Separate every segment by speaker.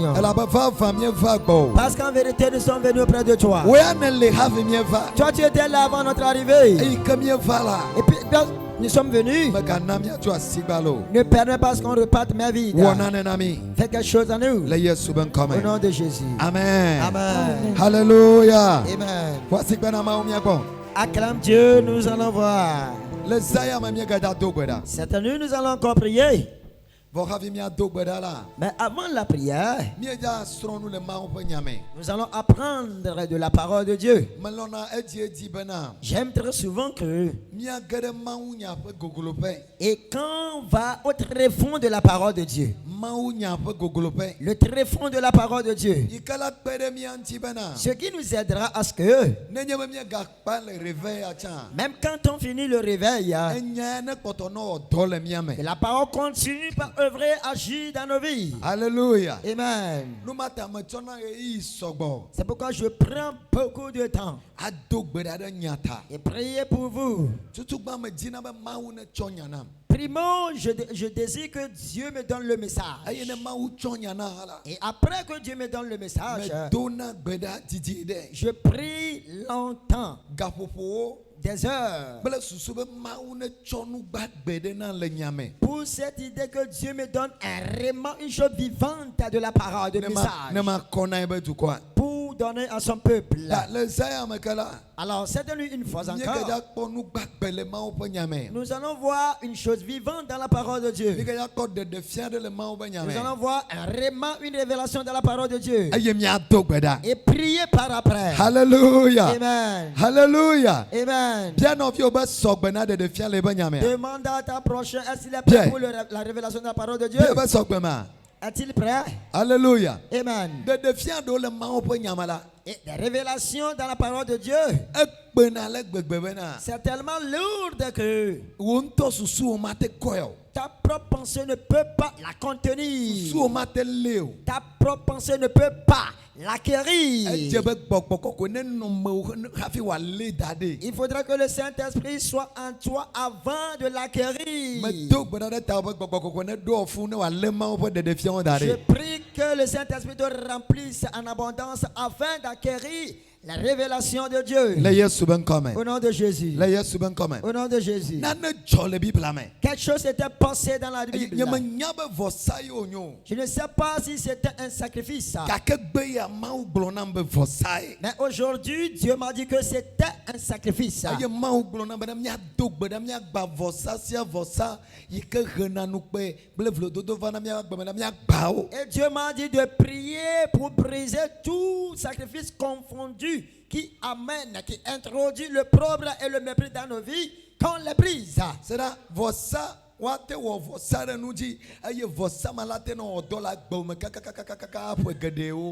Speaker 1: révélation. Parce qu'en vérité, nous sommes venus auprès de toi. Toi, tu étais là avant notre arrivée. Et puis, nous sommes venus. Ne permets pas qu'on reparte ma vie. Fais quelque chose en nous. Au nom de Jésus.
Speaker 2: Amen.
Speaker 1: Amen.
Speaker 2: Hallelujah.
Speaker 1: Amen. Acclame Dieu, nous allons voir. Cette nuit, nous allons encore prier. Mais avant la prière, nous allons apprendre de la parole de Dieu. J'aime très souvent que, et quand on va au tréfonds de la parole de Dieu, le tréfonds de la parole de Dieu, ce qui nous aidera à ce que, même quand on finit le réveil, que la parole continue par œuvrer, agir dans nos vies.
Speaker 2: Alléluia.
Speaker 1: Amen. C'est pourquoi je prends beaucoup de temps et prier pour vous. Primo, je désire que Dieu me donne le message. Et après que Dieu me donne le message, je prie longtemps, des heures, pour cette idée que Dieu me donne vraiment une chose vivante de la parole de message pour donner à son peuple. Alors, cette nuit, une fois encore, nous allons voir une chose vivante dans la parole de Dieu. Nous allons voir vraiment une révélation dans la parole de Dieu. Et prier par après.
Speaker 2: Alléluia.
Speaker 1: Amen.
Speaker 2: Alléluia.
Speaker 1: Amen. Demande à ta prochaine, est-il prêt pour la révélation de la parole de Dieu? Est-il prêt?
Speaker 2: Alléluia.
Speaker 1: Amen. Et des révélations dans la parole de Dieu, c'est tellement lourd que ta propre pensée ne peut pas la contenir. Ta propre pensée ne peut pas l'acquérir. Il faudra que le Saint-Esprit soit en toi avant de l'acquérir. Je prie que le Saint-Esprit te remplisse en abondance afin d'acquérir la révélation de Dieu. Au nom de Jésus. Au nom de Jésus. Quelque chose s'était passé dans la Bible. Je ne sais pas si c'était un sacrifice. Mais aujourd'hui, Dieu m'a dit que c'était un sacrifice. Et Dieu m'a dit de prier pour briser tout sacrifice confondu qui amène, qui introduit le problème et le mépris dans nos vies, qu'on les brise.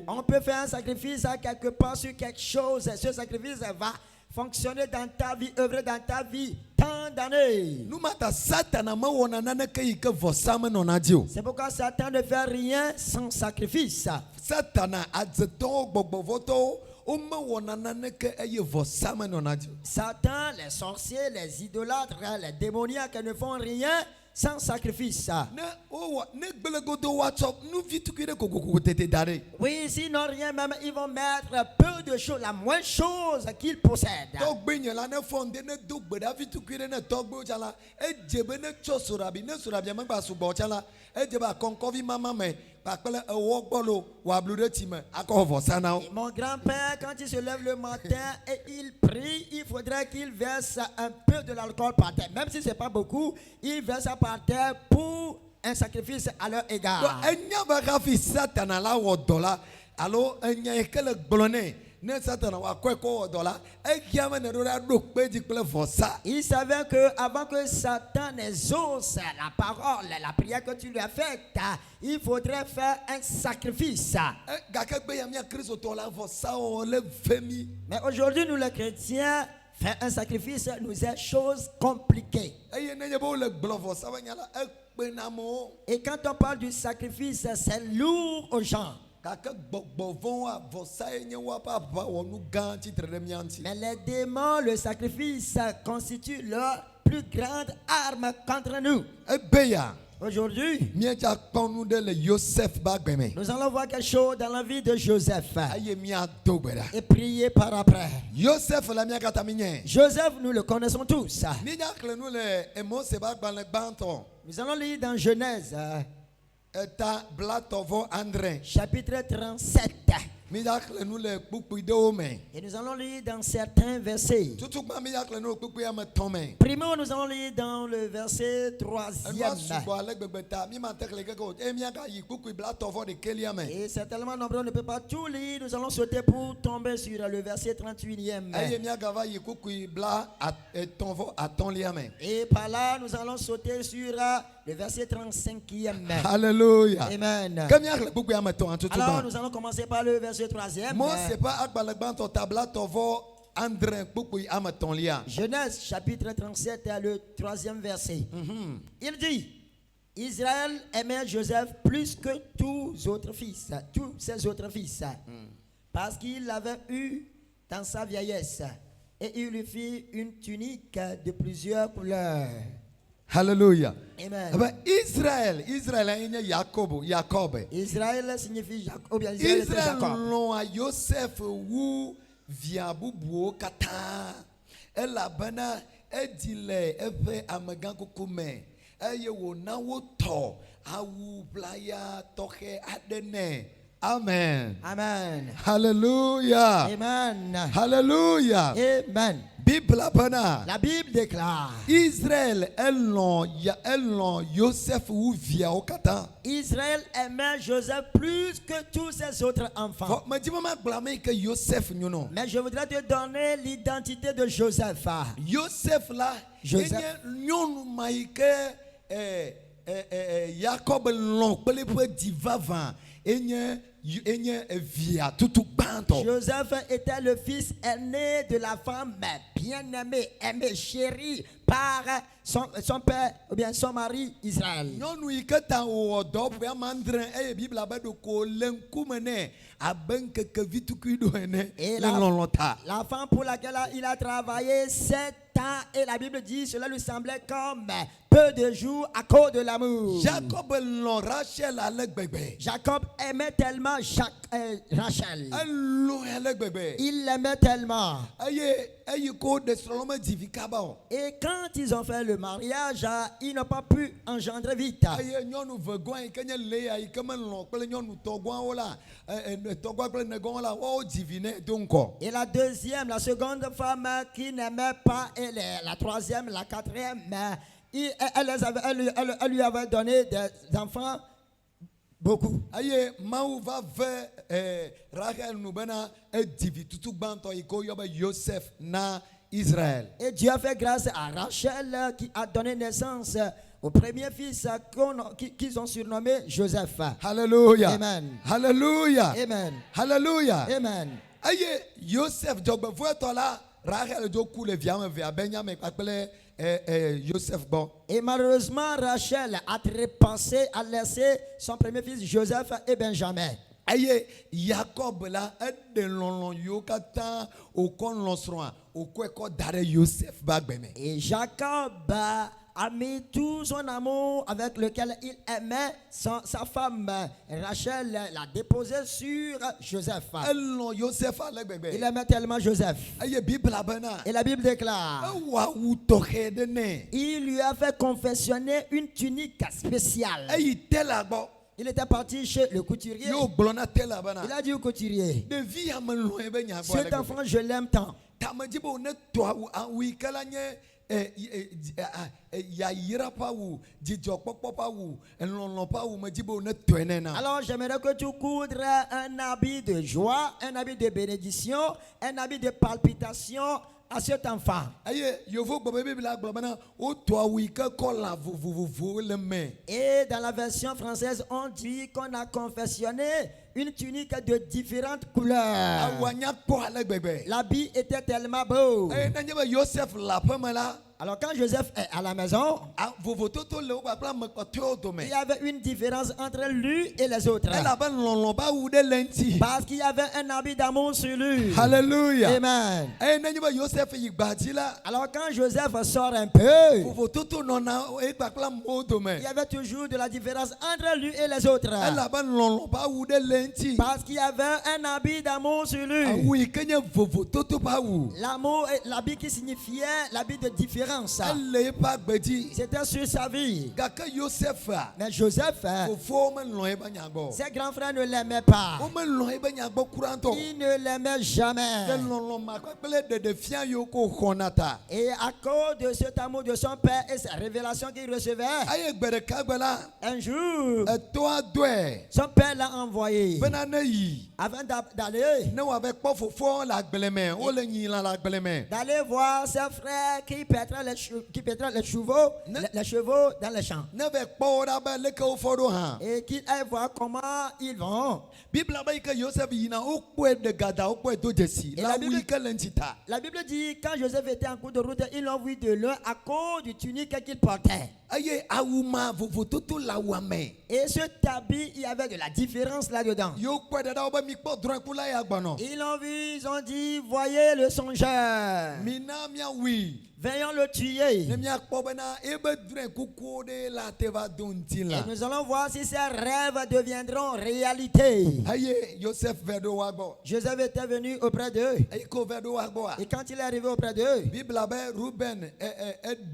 Speaker 1: On peut faire un sacrifice à quelque part sur quelque chose. Ce sacrifice va fonctionner dans ta vie, œuvrer dans ta vie tant d'années. C'est pourquoi Satan ne fait rien sans sacrifice. Satan, les sorciers, les idolâtres, les démoniaques ne font rien sans sacrifice. Oui, sinon rien, même ils vont mettre peu de choses, la moindre chose qu'ils possèdent. Mon grand-père, quand il se lève le matin et il prie, il faudrait qu'il verse un peu de l'alcool par terre. Même si ce n'est pas beaucoup, il verse ça par terre pour un sacrifice à leur égard. Il savait que avant que Satan n'exauce la parole, la prière que tu lui as faite, il faudrait faire un sacrifice. Mais aujourd'hui, nous les chrétiens, faire un sacrifice nous est chose compliquée. Et quand on parle du sacrifice, c'est lourd aux gens. Mais les démons, le sacrifice constitue leur plus grande arme contre nous. Aujourd'hui, nous allons voir quelque chose dans la vie de Joseph et prier par après. Joseph, nous le connaissons tous. Nous allons lire dans Genèse, chapitre 37. Et nous allons lire dans certains versets. Premièrement, nous allons lire dans le verset 3e. Et c'est tellement nombreux, on ne peut pas tout lire. Nous allons sauter pour tomber sur le verset 38e. Et par là, nous allons sauter sur le verset 35e.
Speaker 2: Alléluia.
Speaker 1: Amen. Alors, nous allons commencer par le verset 3e. Genèse chapitre 37, le 3e verset. Il dit: Israël aimait Joseph plus que tous ses autres fils, parce qu'il l'avait eu dans sa vieillesse, et il lui fit une tunique de plusieurs couleurs.
Speaker 2: Alléluia.
Speaker 1: Amen.
Speaker 2: Israël Jacob.
Speaker 1: Israël signifie Jacob.
Speaker 2: Israël l'on a Joseph ou viabubu kata. Elabana edile efe amegan kukume. Eye wo na wo to awu playa toke adene. Amen.
Speaker 1: Amen.
Speaker 2: Hallelujah.
Speaker 1: Amen.
Speaker 2: Hallelujah.
Speaker 1: Amen.
Speaker 2: La
Speaker 1: Bible déclare:
Speaker 2: Israël Joseph ou via au kata.
Speaker 1: Israël aimait Joseph plus que tous ses autres enfants. Mais je voudrais te donner l'identité de Joseph.
Speaker 2: Joseph là, Jacob l'on divavant.
Speaker 1: Joseph était le fils aîné de la femme bien-aimée, aimée, chérie par son père ou bien son mari Israël. Et la femme pour laquelle il a travaillé 7 ans, et la Bible dit cela lui semblait comme peu de jours à cause de l'amour. Jacob aimait tellement Rachel. Il l'aimait tellement. Et quand ils ont fait le mariage, ils n'ont pas pu engendrer vite. Et la seconde femme qui n'aimait pas, la troisième, la quatrième, elle lui avait donné des enfants beaucoup. Et Dieu a fait grâce à Rachel qui a donné naissance au premier fils qu'ils ont surnommé Joseph.
Speaker 2: Hallelujah.
Speaker 1: Amen.
Speaker 2: Hallelujah.
Speaker 1: Amen.
Speaker 2: Hallelujah.
Speaker 1: Amen.
Speaker 2: Joseph Rachel Joseph bon.
Speaker 1: Et malheureusement, Rachel a trépassé, a laissé son premier fils Joseph et Benjamin.
Speaker 2: Aye Jacob là
Speaker 1: et Jacob a mis tout son amour avec lequel il aimait sa femme Rachel, l'a déposé sur Joseph. Il aimait tellement Joseph. Et la Bible déclare: il lui a fait confectionner une tunique spéciale. Il était parti chez le couturier. Il a dit au couturier: cet enfant, je l'aime tant. Alors j'aimerais que tu coudres un habit de joie, un habit de bénédiction, un habit de palpitation à cet enfant. Et dans la version française, on dit qu'on a confectionné une tunique de différentes couleurs. L'habit était tellement beau. Alors quand Joseph est à la maison,
Speaker 2: ah, vovototo le ba bla me kotio do
Speaker 1: il
Speaker 2: me.
Speaker 1: y avait une différence entre lui et les autres.
Speaker 2: Elle a ben lon ba ou de lenti.
Speaker 1: Parce qu'il y avait un habit d'amour sur lui.
Speaker 2: Hallelujah.
Speaker 1: Amen.
Speaker 2: Eh na ba Joseph yi gbati la.
Speaker 1: Alors quand Joseph sort un peu,
Speaker 2: Vovototo non na e ba bla mo do me.
Speaker 1: il y avait toujours de la différence entre lui et les autres.
Speaker 2: Elle a ben lon ba ou de lenti.
Speaker 1: Parce qu'il y avait un habit d'amour sur lui.
Speaker 2: Ah oui, kenye vovototo ba ou.
Speaker 1: L'amour, l'habit qui signifiait l'habit de différence.
Speaker 2: Elle est pas gbedi.
Speaker 1: C'était sur sa vie.
Speaker 2: Gaka Joseph a.
Speaker 1: Mais Joseph,
Speaker 2: Fofo me lon e ba nyago.
Speaker 1: ses grands frères ne l'aimaient pas.
Speaker 2: O me lon e ba nyago kuranto.
Speaker 1: Ils ne l'aimaient jamais.
Speaker 2: Le lon ma kwakle de fian yo ko honata.
Speaker 1: Et à cause de cet amour de son père et sa révélation qu'il recevait,
Speaker 2: Aye gbere kagbela.
Speaker 1: un jour,
Speaker 2: Toi doit.
Speaker 1: son père l'a envoyé
Speaker 2: Benane yi.
Speaker 1: avant d'aller
Speaker 2: Ne wa avec pas fofo la gbeleme. O le nyi la gbeleme.
Speaker 1: voir ses frères qui pèteraient les chevaux, les chevaux dans les champs.
Speaker 2: Ne avec pas da ba le ko fodo ha.
Speaker 1: Et qu'il aille voir comment ils vont.
Speaker 2: Bible ba ke Joseph yina o kwe de gada o kwe do jesi. La wi ke lentita.
Speaker 1: La Bible dit quand Joseph était en cours de route, ils l'ont vu de loin à cause du tunique qu'il portait.
Speaker 2: Aye awuma vovototo la wame.
Speaker 1: Et cet habit, il y avait de la différence là-dedans.
Speaker 2: Yo kwe da ba mi po dran kula ya gbono.
Speaker 1: Ils l'ont vu, ils ont dit, voyez le songeur.
Speaker 2: Mina mia wi.
Speaker 1: Veillons le tuer.
Speaker 2: Ne mia kpo bena ebe dran kuko de la te va dontin la.
Speaker 1: Et nous allons voir si ces rêves deviendront réalité.
Speaker 2: Aye Joseph vedo wagbo.
Speaker 1: Joseph était venu auprès d'eux.
Speaker 2: Aye ko vedo wagbo.
Speaker 1: Et quand il est arrivé auprès d'eux,
Speaker 2: Bible abe Ruben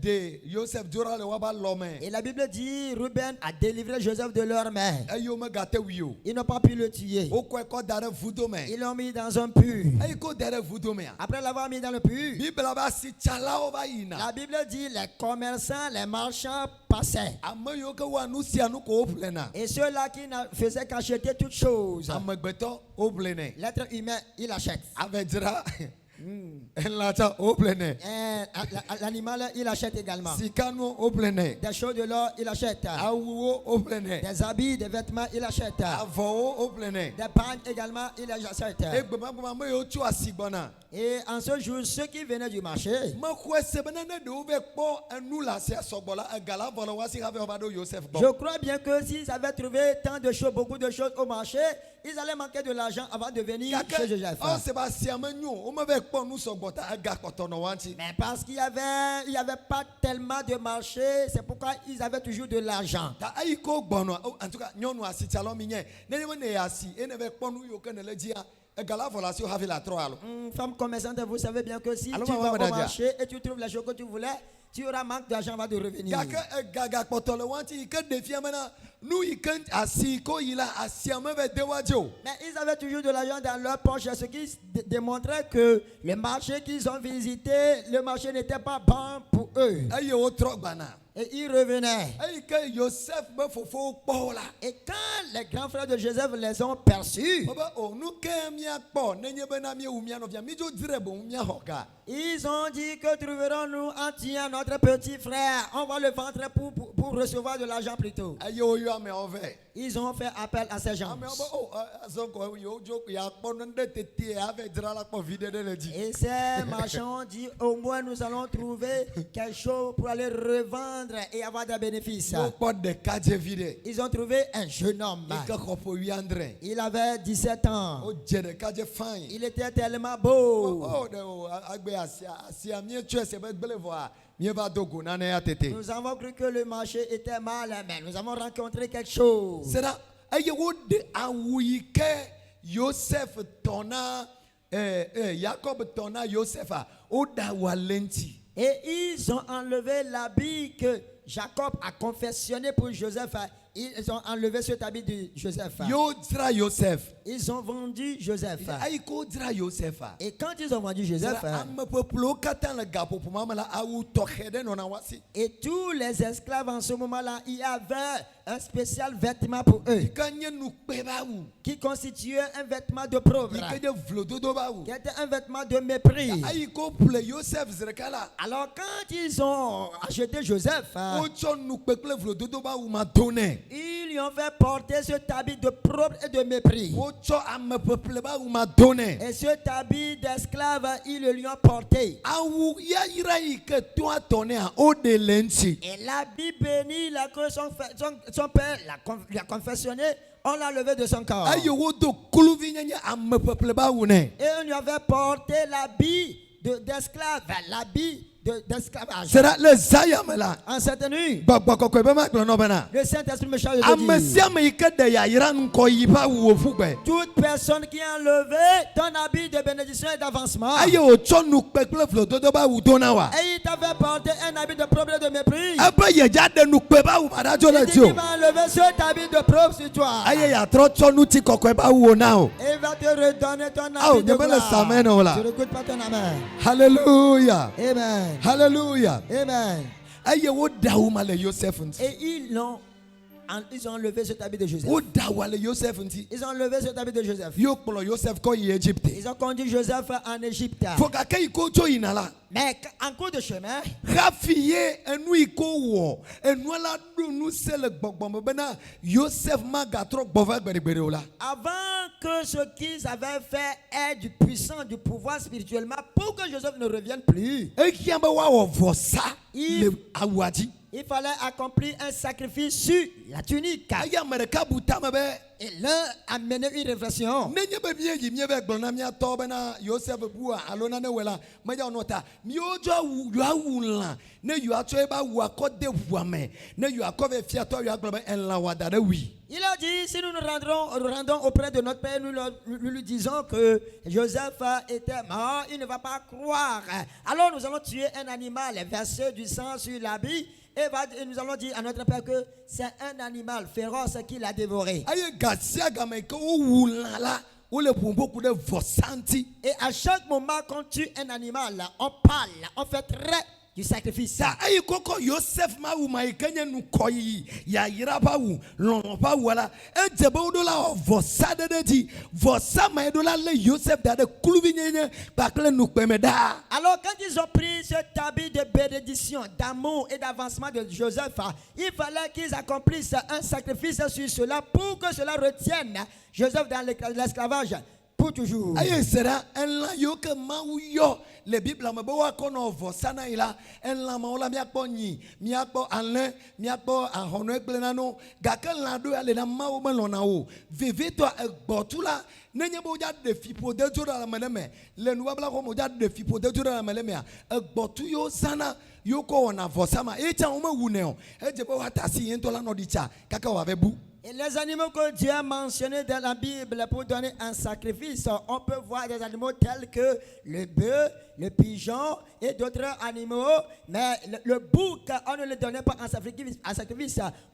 Speaker 2: de Joseph dura le waba lome.
Speaker 1: et la Bible dit, Ruben a délivré Joseph de leurs mains.
Speaker 2: Ayo me gate wiyo.
Speaker 1: Ils n'ont pas pu le tuer.
Speaker 2: O ko ko dare vudo me.
Speaker 1: Ils l'ont mis dans un puits.
Speaker 2: Aye ko dare vudo me.
Speaker 1: Après l'avoir mis dans le puits,
Speaker 2: Bible abe si chala o ba yina.
Speaker 1: la Bible dit, les commerçants, les marchands passaient.
Speaker 2: Ame yo ke wa nu sia nu ko plena.
Speaker 1: Et ceux-là qui ne faisaient qu'acheter toutes choses.
Speaker 2: Amegbeto o plene.
Speaker 1: L'être humain, il achète.
Speaker 2: Avedra. Enlata o plene.
Speaker 1: L'animal, il achète également.
Speaker 2: Sikano o plene.
Speaker 1: Des choses de l'or, il achète.
Speaker 2: Awuo o plene.
Speaker 1: Des habits, des vêtements, il achète.
Speaker 2: Avo o plene.
Speaker 1: Des pagnes également, il achète.
Speaker 2: Egbema gbema me yo tu asigbona.
Speaker 1: Et en ce jour, ceux qui venaient du marché,
Speaker 2: Ma kwe sebenene de ove kpo enu la se asogbola egala vola wasi have obado Joseph bo.
Speaker 1: je crois bien que s'ils avaient trouvé tant de choses, beaucoup de choses au marché, ils allaient manquer de l'argent avant de venir chez Joseph.
Speaker 2: Oh Sébastien menyo, o me ve kpo nu sogbota ega kotono wanti.
Speaker 1: Mais parce qu'il y avait pas tellement de marché, c'est pourquoi ils avaient toujours de l'argent.
Speaker 2: Ta ayiko gbono en tout cas nyonu asiti alo minye. Nene me ne asi ene ve kpo nu yo ke ne le dia egala vola si o have la troalo.
Speaker 1: Femme commerçante, vous savez bien que si
Speaker 2: Alors,
Speaker 1: tu
Speaker 2: maman,
Speaker 1: vas au
Speaker 2: madame.
Speaker 1: marché et tu trouves les choses que tu voulais, tu auras manque d'argent avant de revenir.
Speaker 2: Gaka gaga kpotolo wanti ke defia mena nu iken asi ko yila asiame ve dewajo.
Speaker 1: Mais ils avaient toujours de l'argent dans leur poche, ce qui démontrait que le marché qu'ils ont visité, le marché n'était pas bon pour eux.
Speaker 2: Aye o trogbana.
Speaker 1: Et ils revenaient.
Speaker 2: Aye ke Joseph be fofo kpo la.
Speaker 1: Et quand les grands frères de Joseph les ont perçus,
Speaker 2: Baba o nu ke mia kpo nenye be na mi wu mia no via mi jo dire bo mia hoka.
Speaker 1: ils ont dit que trouverons-nous en tuant notre petit frère. On va le vendre pour recevoir de l'argent plus tôt.
Speaker 2: Aye o yo ame ove.
Speaker 1: Ils ont fait appel à ces gens.
Speaker 2: Ame oba o azonko yo jo ya kpo no nde tete ave dira la kpo vide de le di.
Speaker 1: Et ces marchands ont dit, au moins nous allons trouver quelque chose pour aller revendre et avoir des bénéfices.
Speaker 2: Yo kpo de kaje vide.
Speaker 1: Ils ont trouvé un jeune homme.
Speaker 2: Ike kopo wi andre.
Speaker 1: Il avait 17 ans.
Speaker 2: O je de kaje fine.
Speaker 1: Il était tellement beau.
Speaker 2: Oh de o agbe asia mi tue se be gbele voa. Mi va dogo na ya tete.
Speaker 1: Nous avons cru que le marché était mal, mais nous avons rencontré quelque chose.
Speaker 2: C'est là aye wo de awuyike Joseph tona Jacob tona Joseph a o da walenti.
Speaker 1: Et ils ont enlevé l'habit que Jacob a confectionné pour Joseph. Ils ont enlevé cet habit de Joseph.
Speaker 2: Yo dra Joseph.
Speaker 1: Ils ont vendu Joseph.
Speaker 2: Aye ko dra Joseph.
Speaker 1: Et quand ils ont vendu Joseph,
Speaker 2: Am poplo katan le gapo pour mama la awu tokhede no na wasi.
Speaker 1: et tous les esclaves en ce moment-là, il y avait un spécial vêtement pour eux
Speaker 2: Kanye nu pe ba wu.
Speaker 1: qui constituait un vêtement de pauvre,
Speaker 2: Ike de vlododo ba wu.
Speaker 1: qui était un vêtement de mépris.
Speaker 2: Aye ko ple Joseph zrekala.
Speaker 1: Alors quand ils ont acheté Joseph,
Speaker 2: O chon nu pe ple vlododo ba wu ma donne.
Speaker 1: ils lui ont fait porter cet habit de pauvre et de mépris.
Speaker 2: O
Speaker 1: Et cet habit d'esclave, ils le lui ont porté. Et l'habit béni, que son père lui a confessionné, on l'a levé de son corps. Et on lui avait porté l'habit d'esclave, l'habit d'esclavage. En cette nuit, le Saint-Esprit me charge de dire toute personne qui a enlevé ton habit de bénédiction et d'avancement, et il t'avait porté un habit de problème de mépris, il va enlever cet habit de preuve sur toi. Et il va te redonner ton habit de gloire. Je n'écoute pas ton amen.
Speaker 2: Hallelujah.
Speaker 1: Amen.
Speaker 2: Hallelujah.
Speaker 1: Amen.
Speaker 2: Et
Speaker 1: ils ont enlevé cet habit de Joseph. Ils ont enlevé cet habit de Joseph. Ils ont conduit Joseph en Égypte. Mais en cours de chemin, avant que ce qu'ils avaient fait ait du puissant, du pouvoir spirituellement, pour que Joseph ne revienne plus, il fallait accomplir un sacrifice sur la tunique. Et l'un a mené une réflexion. Il a dit, si nous nous rendons auprès de notre Père, nous lui disons que Joseph était mort, il ne va pas croire. Alors nous allons tuer un animal, verser du sang sur l'habit, et nous allons dire à notre Père que c'est un animal féroce qui l'a dévoré. Et à chaque moment qu'on tue un animal, on parle, on fait très du sacrifice. Alors quand ils ont pris cet habit de bénédiction, d'amour et d'avancement de Joseph, il fallait qu'ils accomplissent un sacrifice sur cela pour que cela retienne Joseph dans l'esclavage pour toujours. Les Bibles me boa kono vosana ila en la maola miakpo nyi miakpo anle miakpo ahono ekplenano gakel la do ale na mawo melona o veveto egbotula nenye bo ja de fipo de tora la meleme le nuwa bla ko mo ja de fipo de tora la meleme egbotu yo sana yoko ona vosama echa o ma wuneo eje bo watasi yentola no dicha kaka wa bebu. Et les animaux que Dieu a mentionnés dans la Bible pour donner un sacrifice, on peut voir des animaux tels que le bœuf, le pigeon et d'autres animaux, mais le bouc, on ne le donnait pas en sacrifice.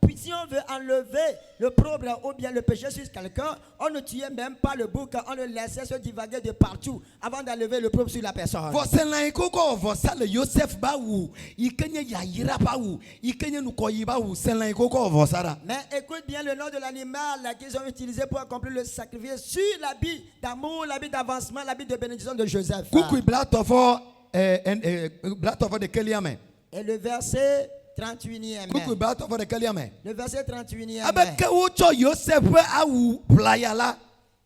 Speaker 1: Puis si on veut enlever le problème ou bien le péché sur quelqu'un, on ne tuait même pas le bouc, on le laissait se divaguer de partout avant d'enlever le problème sur la personne. Mais écoute bien le nom de l'animal qu'ils ont utilisé pour accomplir le sacrifice sur l'habit d'amour, l'habit d'avancement, l'habit de bénédiction de Joseph. Et le verset 31e. Le verset 31e.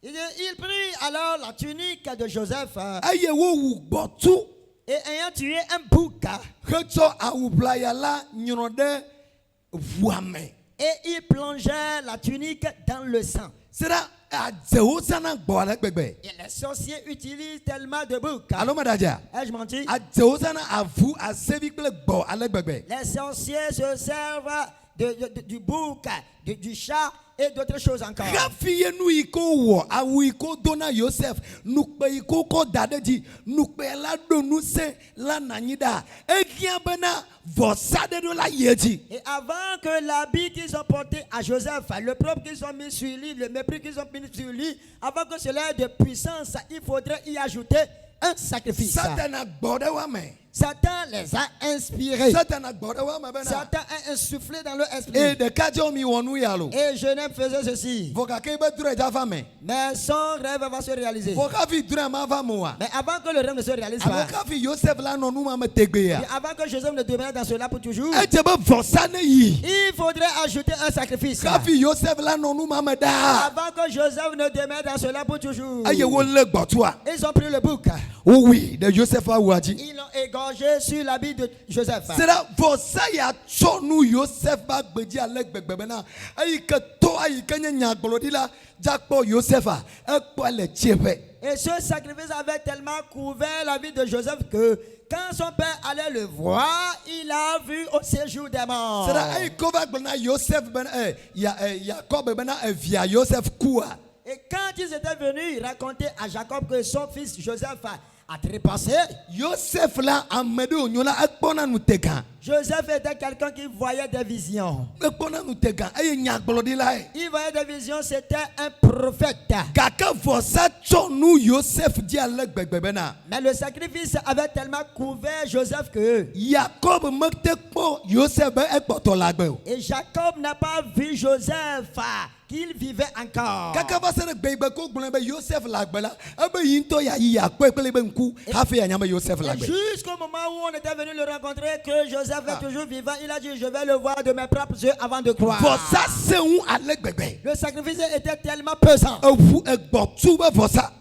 Speaker 1: Il prit alors la tunique de Joseph et ayant tué un bouc, et il plongeait la tunique dans le sang. Et les sorciers utilisent tellement de boucs. Ai-je menti? Les sorciers se servent du bouc, du chat et d'autres choses encore. Et avant que l'habit qu'ils ont porté à Joseph, le propre qu'ils ont mis sur lui, le mépris qu'ils ont mis sur lui, avant que cela ait de puissance, il faudrait y ajouter un sacrifice. Satan les a inspirés. Satan a insufflé dans leur esprit. Et Genève faisait ceci. Mais son rêve va se réaliser. Mais avant que le rêve ne se réalise pas, avant que Joseph ne demeure dans cela pour toujours, il faudrait ajouter un sacrifice. Avant que Joseph ne demeure dans cela pour toujours, ils ont pris le bouc.
Speaker 2: Oui, de Joseph Aouadi.
Speaker 1: Ils l'ont égorgé sur l'habit de Joseph.
Speaker 2: C'est là, pour ça, il y a nous Joseph Bagbedi Alec Begbena. Aïe que toi, aïe que n'y Bolodila, Jacob Joseph,
Speaker 1: et ce sacrifice avait tellement couvert la vie de Joseph que quand son père allait le voir, il a vu au séjour des morts.
Speaker 2: C'est là, aïe que Joseph Jacob Bena via Joseph Koua.
Speaker 1: Et quand ils étaient venus raconter à Jacob que son fils Joseph a trépassé,
Speaker 2: Joseph là,
Speaker 1: Joseph était quelqu'un qui voyait des visions. Il voyait des visions, c'était un prophète. Mais le sacrifice avait tellement couvert Joseph que et Jacob n'a pas vu Joseph qu'il vivait encore. Jusqu'au moment où on était venu le rencontrer, que Joseph est toujours vivant, il a dit: je vais le voir de mes propres yeux avant de croire. Le sacrifice était tellement pesant.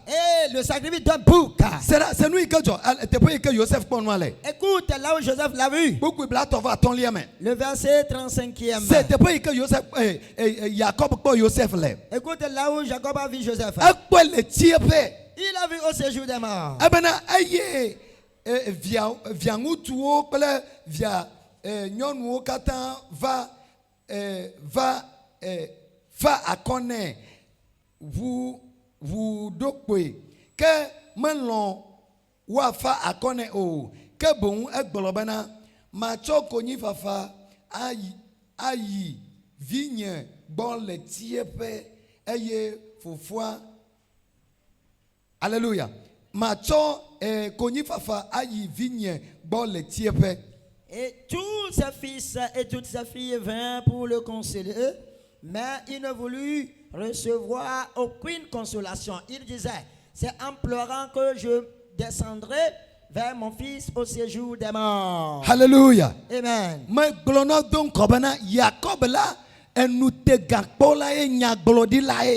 Speaker 1: Et le sacrifice d'un bouc. Écoute, là où Joseph l'a vu. Le verset 35e. Écoute, là où Jacob a vu Joseph. Il a vu au séjour des morts.
Speaker 2: Va à connaître vous dokwe que melon wa fa à connaître que bon egbolobana ma chokoni fafa ayi vigne bon le tiepe eye fofua. Alléluia. Ma cho koni fafa ayi vigne bon le tiepe.
Speaker 1: Et tous ses fils et toutes ses filles vinrent pour le consoler, mais il ne voulut recevoir aucune consolation. Il disait: c'est en pleurant que je descendrai vers mon fils au séjour des morts.
Speaker 2: Alléluia.
Speaker 1: Amen.
Speaker 2: Mais donc Jacob là,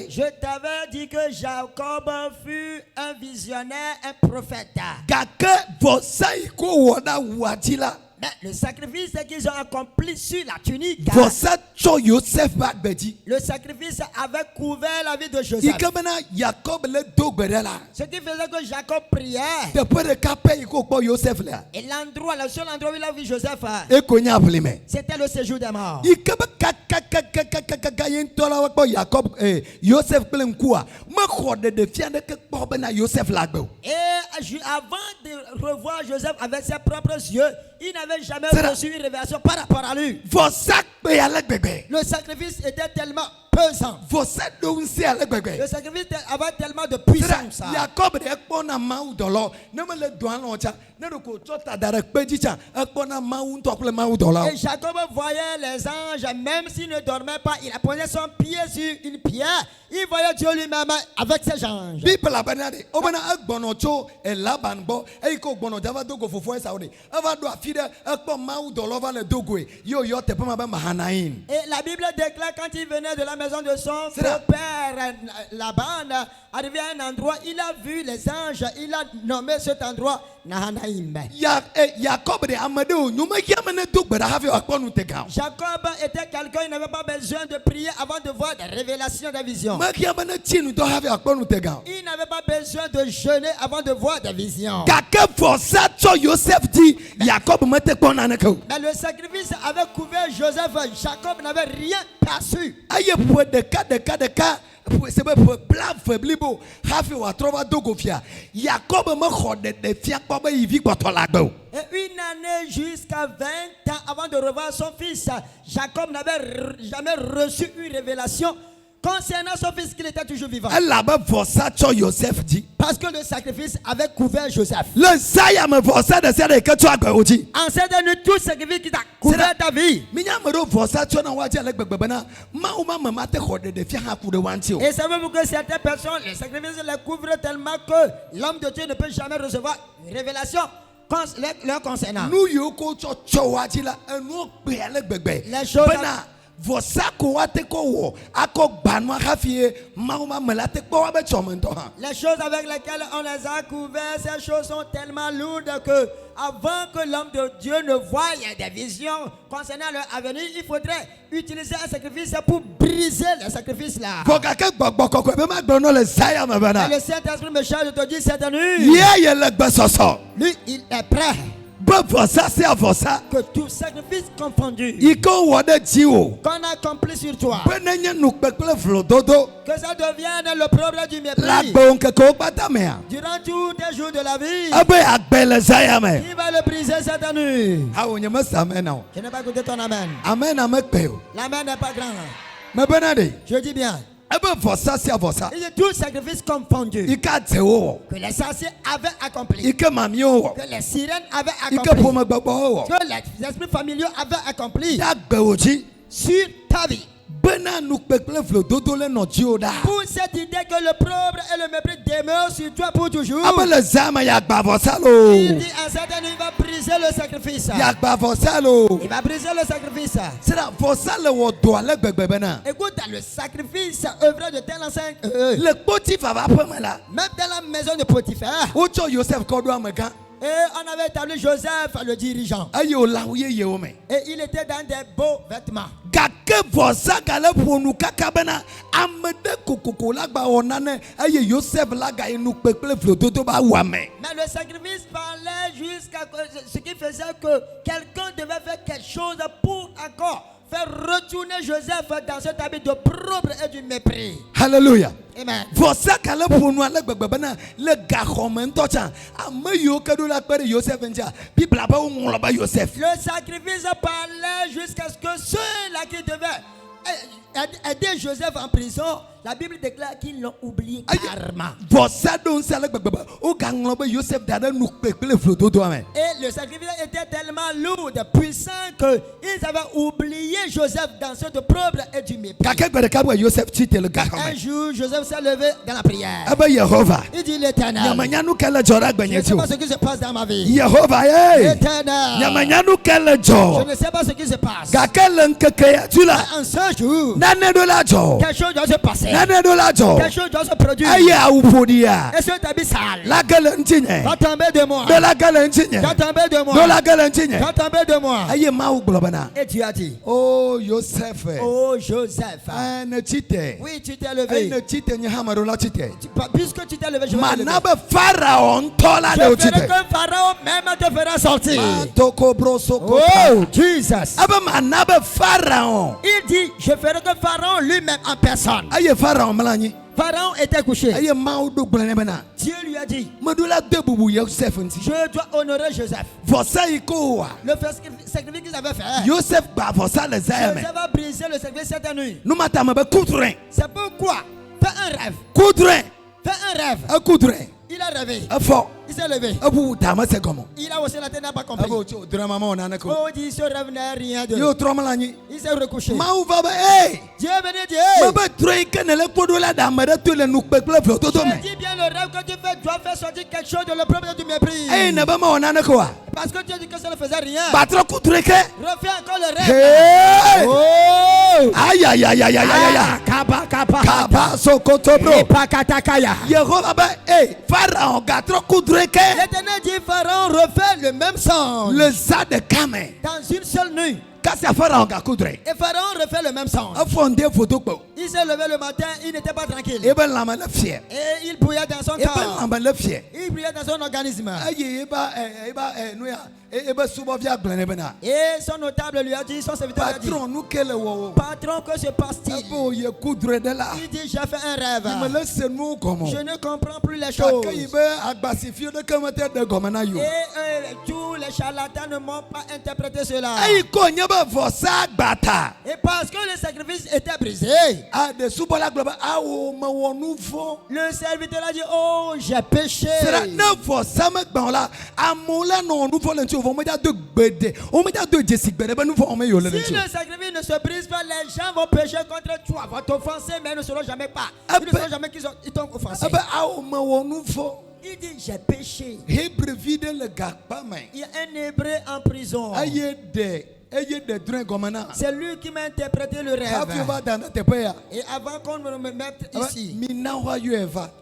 Speaker 1: je t'avais dit que Jacob fut un visionnaire, un prophète. Mais le sacrifice qu'ils ont accompli sur la tunique, le sacrifice avait couvert la vie de Joseph. Ce qui faisait que Jacob priait. Et l'endroit, le seul endroit où il a vu Joseph, c'était le séjour des morts. Et avant de revoir Joseph avec ses propres yeux, il n'avait jamais reçu une révélation par rapport à lui. Le sacrifice était tellement pesant. Le sacrifice avait tellement de puissance. Et Jacob voyait les anges, même s'il ne dormait pas, il appuyait son pied sur une pierre. Il voyait Dieu lui-même avec ses anges. Et la Bible déclare quand il venait de la maison de son père Laban, arrivé à un endroit, il a vu les anges, il a nommé cet endroit Nahanaïm. Jacob était quelqu'un, il n'avait pas besoin de prier avant de voir des révélations, des visions. Il n'avait pas besoin de jeûner avant de voir des visions. Mais le sacrifice avait couvert Joseph. Jacob n'avait rien perçu. Et une année jusqu'à 20 ans avant de revoir son fils, Jacob n'avait jamais reçu une révélation concernant son fils qu'il était toujours vivant.
Speaker 2: Elle a vosa cho Joseph dit.
Speaker 1: Parce que le sacrifice avait couvert Joseph.
Speaker 2: Le saya me vosa de ser que tu as gagné.
Speaker 1: En cette nuit, tout sacrifice qui t'a couvert ta vie.
Speaker 2: Minyamero vosa cho na waji avec bebebena. Mauma mama te khode de fia ha kude wanti o.
Speaker 1: Et savez-vous que certaines personnes, les sacrifices les couvrent tellement que l'homme de Dieu ne peut jamais recevoir une révélation leur concernant.
Speaker 2: Nous yoko cho cho waji la enu gbe avec bebe.
Speaker 1: Les choses
Speaker 2: vosa ko wate ko wo akok banwa khafie mauma melate ko wa be chomento ha.
Speaker 1: Les choses avec lesquelles on les a couverts, ces choses sont tellement lourdes que avant que l'homme de Dieu ne voie des visions concernant leur avenir, il faudrait utiliser un sacrifice pour briser les sacrifices là. Et le Saint-Esprit me charge de te dire cette nuit. Lui, il est prêt. Que tout sacrifice confondu qu'on a accompli sur toi, que ça devienne le problème du mépris durant tous tes jours de la vie, il va le briser cette nuit. Je n'ai pas écouté ton amen. L'amen n'est pas grand. Je dis bien. Il y a tout sacrifice confondu que les sorciers avaient accompli, que les sirènes avaient accompli, que les esprits familiaux avaient accompli sur ta vie. Pour cette idée que le problème et le mépris demeurent sur toi pour toujours, il dit à certains il va briser le sacrifice. Il va briser le sacrifice. Écoute, le sacrifice œuvre de tel enseigne. Même dans la maison de Potiphar. Et on avait établi Joseph, le dirigeant. Et il était dans des beaux vêtements. Mais le sacrifice parlait jusqu'à ce qui faisait que quelqu'un devait faire quelque chose pour encore faire retourner Joseph dans cet habit de propre et du mépris.
Speaker 2: Alléluia.
Speaker 1: Amen. Le sacrifice parlait jusqu'à ce que ceux-là qui devaient aider Joseph en prison, la Bible déclare qu'ils l'ont oublié carrément. Et le sacrifice était tellement lourd, puissant, qu'ils avaient oublié Joseph dans ce propre et du mépris. Un jour, Joseph s'est levé dans la prière. Il dit l'Éternel, je ne sais pas ce qui se passe dans ma vie. L'Éternel, je ne sais pas ce qui se passe. En ce jour, quelque chose doit se passer. Quelque chose doit se produire. Et cet habit sale va tomber de moi. Va tomber de moi. Va tomber de moi. Et tu as dit,
Speaker 2: oh Joseph.
Speaker 1: Oh Joseph. Oui, tu t'es levé. Puisque tu t'es levé, je vais te lever. Je ferai que Pharaon même te fera sortir. Oh Jesus. Il dit, je ferai que Pharaon lui-même en personne. Pharaon était couché. Dieu lui a dit, je dois honorer Joseph. Le sacrifice qu'ils avaient fait, Joseph a brisé le sacrifice cette nuit. C'est pourquoi fais un rêve. Fais un rêve. Il a rêvé. Il s'est levé. Il a haussé la tête, n'a pas compris. Oh, il dit, ce rêve n'est rien de. Il s'est recouché. Dieu est venu dire, je dis bien le rêve que tu fais doit faire sortir quelque chose de le problème du mépris. Parce que Dieu dit que ça ne faisait rien. Refais encore le rêve. Oh!
Speaker 2: Aïe aïe aïe aïe aïe aïe. Kaba Sokotobro. Pharaon
Speaker 1: L'Éternel dit, Pharaon refait le même son.
Speaker 2: Le ça de Kamé.
Speaker 1: Dans une seule nuit.
Speaker 2: Et Pharaon
Speaker 1: refait le même son. Il s'est levé le matin, il n'était pas tranquille. Et il bouillait dans son corps. Il brillait dans son organisme. Et son notable lui a dit, son serviteur lui a dit, patron, que se passe-t-il? Il dit, j'ai fait un rêve. Je ne comprends plus les choses. Et tous les charlatans ne m'ont pas interprété cela. Et parce que le sacrifice était brisé, le serviteur a dit, oh, j'ai péché. Si le sacrifice ne se brise pas, les gens vont pécher contre toi, vont t'offenser, mais ils ne sauront jamais pas. Ils ne sauront jamais qu'ils t'ont offensé. Il dit, j'ai péché. Il y a un Hébreu en prison. C'est lui qui m'a interprété le rêve. Et avant qu'on me mette ici,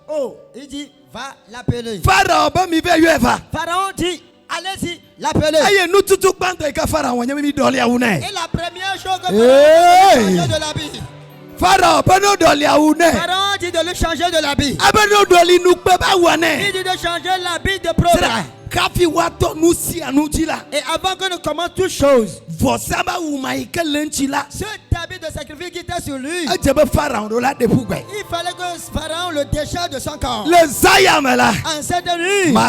Speaker 1: oh, il dit, va l'appeler. Pharaon dit, allez-y, l'appeler. Et la première chose que Pharaon dit, de l'habit. Pharaon dit de lui changer de l'habit. Il dit de changer l'habit de prophète. Et avant que nous commencions toutes choses, cet habit de sacrifice qui était sur lui, il fallait que Pharaon le décharge de son corps. En cette nuit, oh,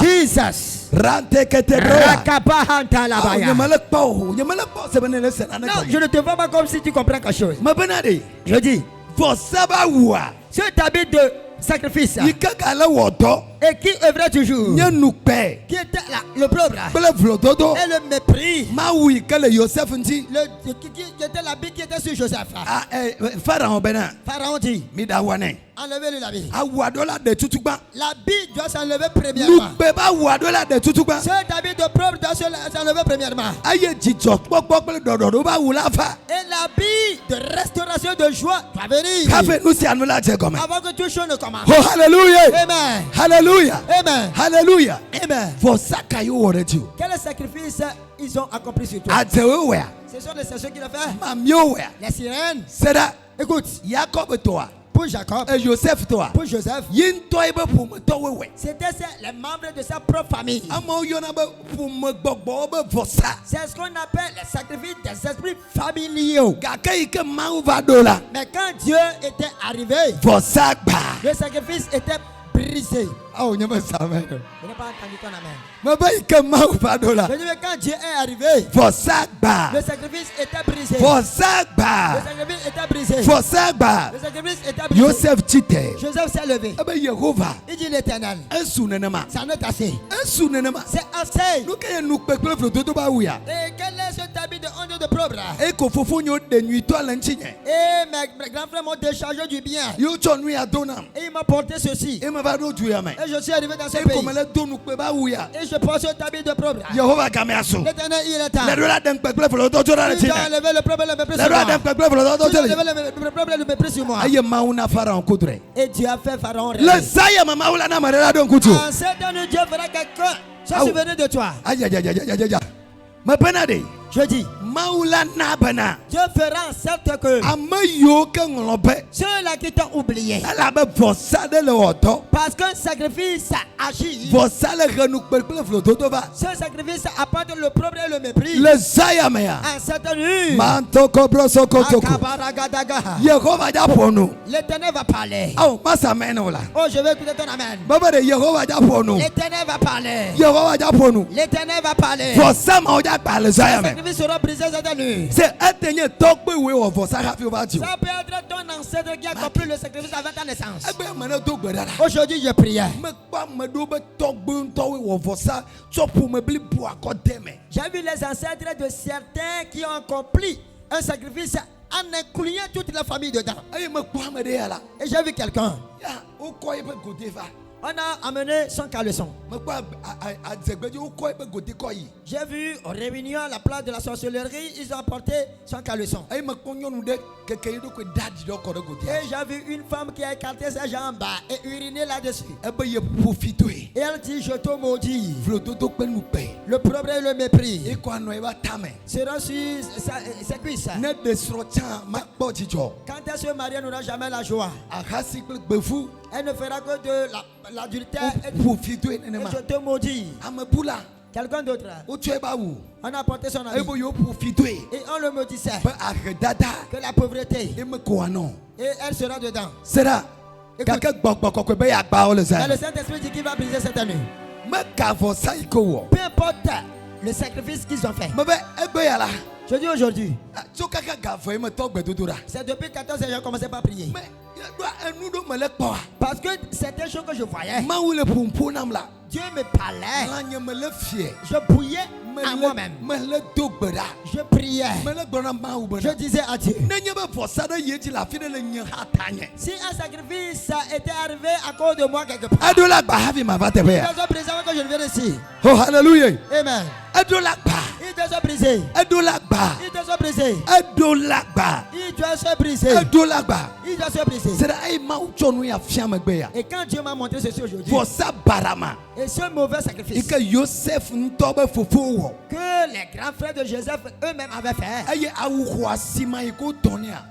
Speaker 1: Jesus. Non, je ne te vois pas comme si tu comprends quelque chose. Je dis, cet habit de sacrifice et qui œuvrait toujours, qui était là, le pauvre et le mépris, qui était l'habit qui était sur Joseph. Pharaon dit, enlevez-le l'habit. L'habit doit s'enlever premièrement. Cet habit de pauvre doit s'enlever premièrement. Et l'habit de restauration de joie doit venir avant que toute chose ne commence.
Speaker 2: Oh, hallelujah.
Speaker 1: Amen.
Speaker 2: Hallelujah.
Speaker 1: Amen.
Speaker 2: Hallelujah.
Speaker 1: Amen.
Speaker 2: Quel
Speaker 1: sacrifice ils ont accompli sur toi? Ce sont les sacrifices qu'il a fait. Les sirènes. Écoute, pour Jacob, pour Joseph, c'était les membres de sa propre famille. C'est ce qu'on appelle les sacrifices des esprits familiaux. Mais quand Dieu était arrivé, le sacrifice était brisé.
Speaker 2: Oh, je n'ai pas
Speaker 1: entendu ton amen.
Speaker 2: Je
Speaker 1: dis, mais quand Dieu est arrivé, le sacrifice était brisé. Le sacrifice était brisé. Le sacrifice était brisé. Joseph s'est levé. Il dit, l'Éternel, ça n'est assez. C'est assez. Et quel est ce habit de honte de pauvre? Et mes grands frères m'ont déchargé du bien. Et ils m'ont porté ceci. Et je suis arrivé dans ce pays. Et je porte ce habit de pauvre. L'Éternel, il est temps. Il doit enlever le problème de mépris sur moi. Il doit enlever le problème de mépris sur moi. Et Dieu a fait Pharaon rêver. En cette année, Dieu fera quelqu'un se souvenir de toi. Je dis, Dieu fera en sorte que ceux-là qui t'ont oublié, parce qu'un sacrifice agit, ce sacrifice apporte le problème et le mépris. En cette nuit, l'Éternel va parler. Oh, je vais écouter ton amen. L'Éternel va parler. L'Éternel va parler. Le sacrifice sera brisé cette nuit. Ça peut être ton ancêtre qui a accompli le sacrifice avant ta naissance. Aujourd'hui, je prie. J'ai vu les ancêtres de certains qui ont accompli un sacrifice en incluant toute la famille dedans. Et j'ai vu quelqu'un. On a amené son caleçon. J'ai vu en réunion à la place de la sorcellerie, ils ont apporté son caleçon. Et j'ai vu une femme qui a écarté ses jambes et uriné là-dessus. Et elle dit, je te maudis. Le problème et le mépris seront sur ses cuisses. Quand elle se marie, elle n'aura jamais la joie. Elle ne fera que de l'adultère et je te maudis. Quelqu'un d'autre. On a porté son ami. Et on le maudissait. Que la pauvreté. Et elle sera dedans. Et le Saint-Esprit dit qu'il va briser cette année. Peu importe le sacrifice qu'ils ont fait. Je dis aujourd'hui. C'est depuis 14 ans que j'ai commencé par prier. Parce que c'était chose que je voyais. Dieu me parlait. Je bouillais à moi-même. Je priais. Je disais à Dieu. Si un sacrifice était arrivé à cause de moi quelque part, il doit briser avant que je ne vienne ici.
Speaker 2: Oh, hallelujah.
Speaker 1: Amen. Il doit se briser. Il doit se briser. Il doit se briser. Il doit se briser. Et quand Dieu m'a montré ceci aujourd'hui, et ce mauvais sacrifice que les grands frères de Joseph eux-mêmes avaient fait,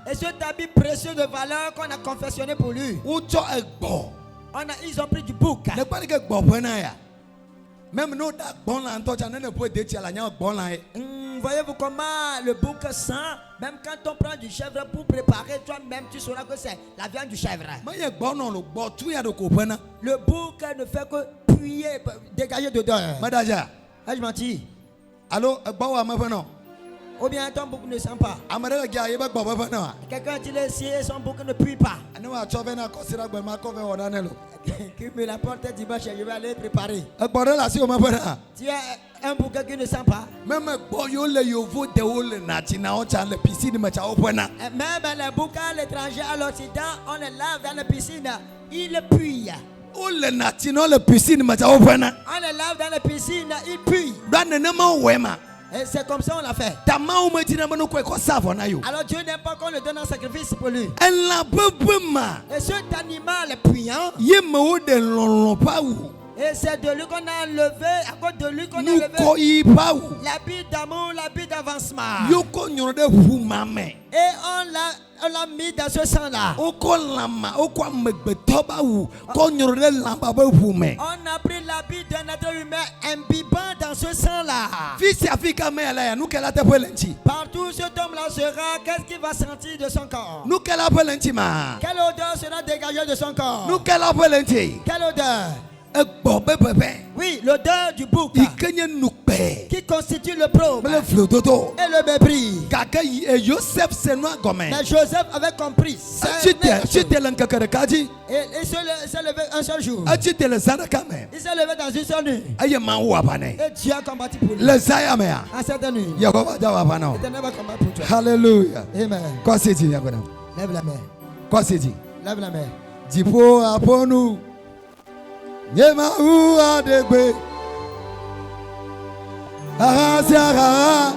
Speaker 1: et ce habit précieux de valeur qu'on a confectionné pour lui, ils ont pris du bouc.
Speaker 2: Même nous,
Speaker 1: voyez-vous comment le bouc sent? Même quand on prend du chèvre pour préparer, toi-même tu sauras que c'est la viande du chèvre. Le bouc ne fait que puer, dégager d'odeur. Je mentis.
Speaker 2: Allô,
Speaker 1: ou bien ton bouc ne sent pas. Quelqu'un dit le son bouc ne pue pas. Qui me l'apporte dimanche, je vais aller préparer. Tu as un bouc qui ne sent pas. Même les boucs à l'étranger, à l'Occident, on les lave dans la piscine. Ils puent. On les lave dans la piscine, ils puent. Et c'est comme ça on l'a fait. Alors Dieu n'aime pas qu'on le donne en sacrifice pour lui. Et cet animal puyant, et c'est de lui qu'on a enlevé, à cause de lui qu'on a enlevé l'habit d'amour, l'habit d'avancement. Et on l'a mis dans ce sang-là. On a pris l'habit d'un être humain imbibant dans ce sang-là. Partout cet homme-là sera, qu'est-ce qu'il va sentir de son corps? Quelle odeur sera dégagée de son corps? Quelle odeur? Oui, l'odeur du bouc qui constitue le probe et le mépris. Mais Joseph avait compris. Et il s'est levé un seul jour. Il s'est levé dans une seule nuit. Et Dieu a combattu pour lui. En cette nuit, l'Éternel va combattre pour toi.
Speaker 2: Alléluia.
Speaker 1: Amen.
Speaker 2: Quoi c'est dit?
Speaker 1: Lève la main.
Speaker 2: Quoi c'est dit?
Speaker 1: Lève la main.
Speaker 2: Dis pour après nous. Yema ou adegbe Ahasiara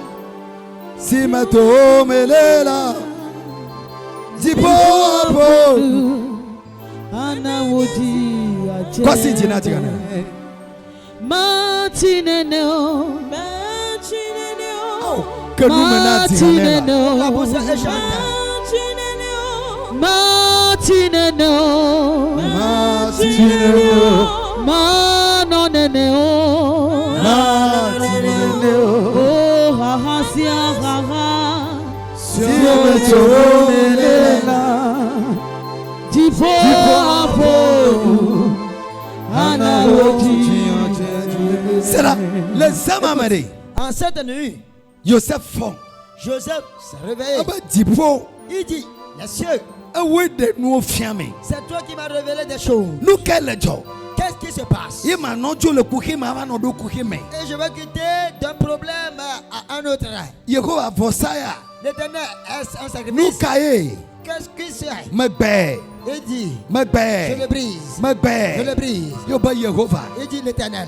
Speaker 2: Simato melela Dipo apo
Speaker 3: Anawodi aje
Speaker 2: Quoi c'est dit Natigana?
Speaker 3: Matineno
Speaker 2: Que nous menons Tigana
Speaker 1: La bouche est chante.
Speaker 3: Matineno Manoneneo Oh hahasia haha
Speaker 2: Simato melela
Speaker 3: Dipo apo Anawodi.
Speaker 2: C'est là, les Amamari.
Speaker 1: En cette nuit,
Speaker 2: Joseph fond.
Speaker 1: Joseph s'est réveillé. Il dit, les cieux, c'est toi qui m'as révélé des choses. Qu'est-ce qui se passe? Et je vais quitter d'un problème à un autre. L'Éternel est un sacrifice. Qu'est-ce qui c'est? Il dit, je le brise. Je le brise. Il dit l'Éternel,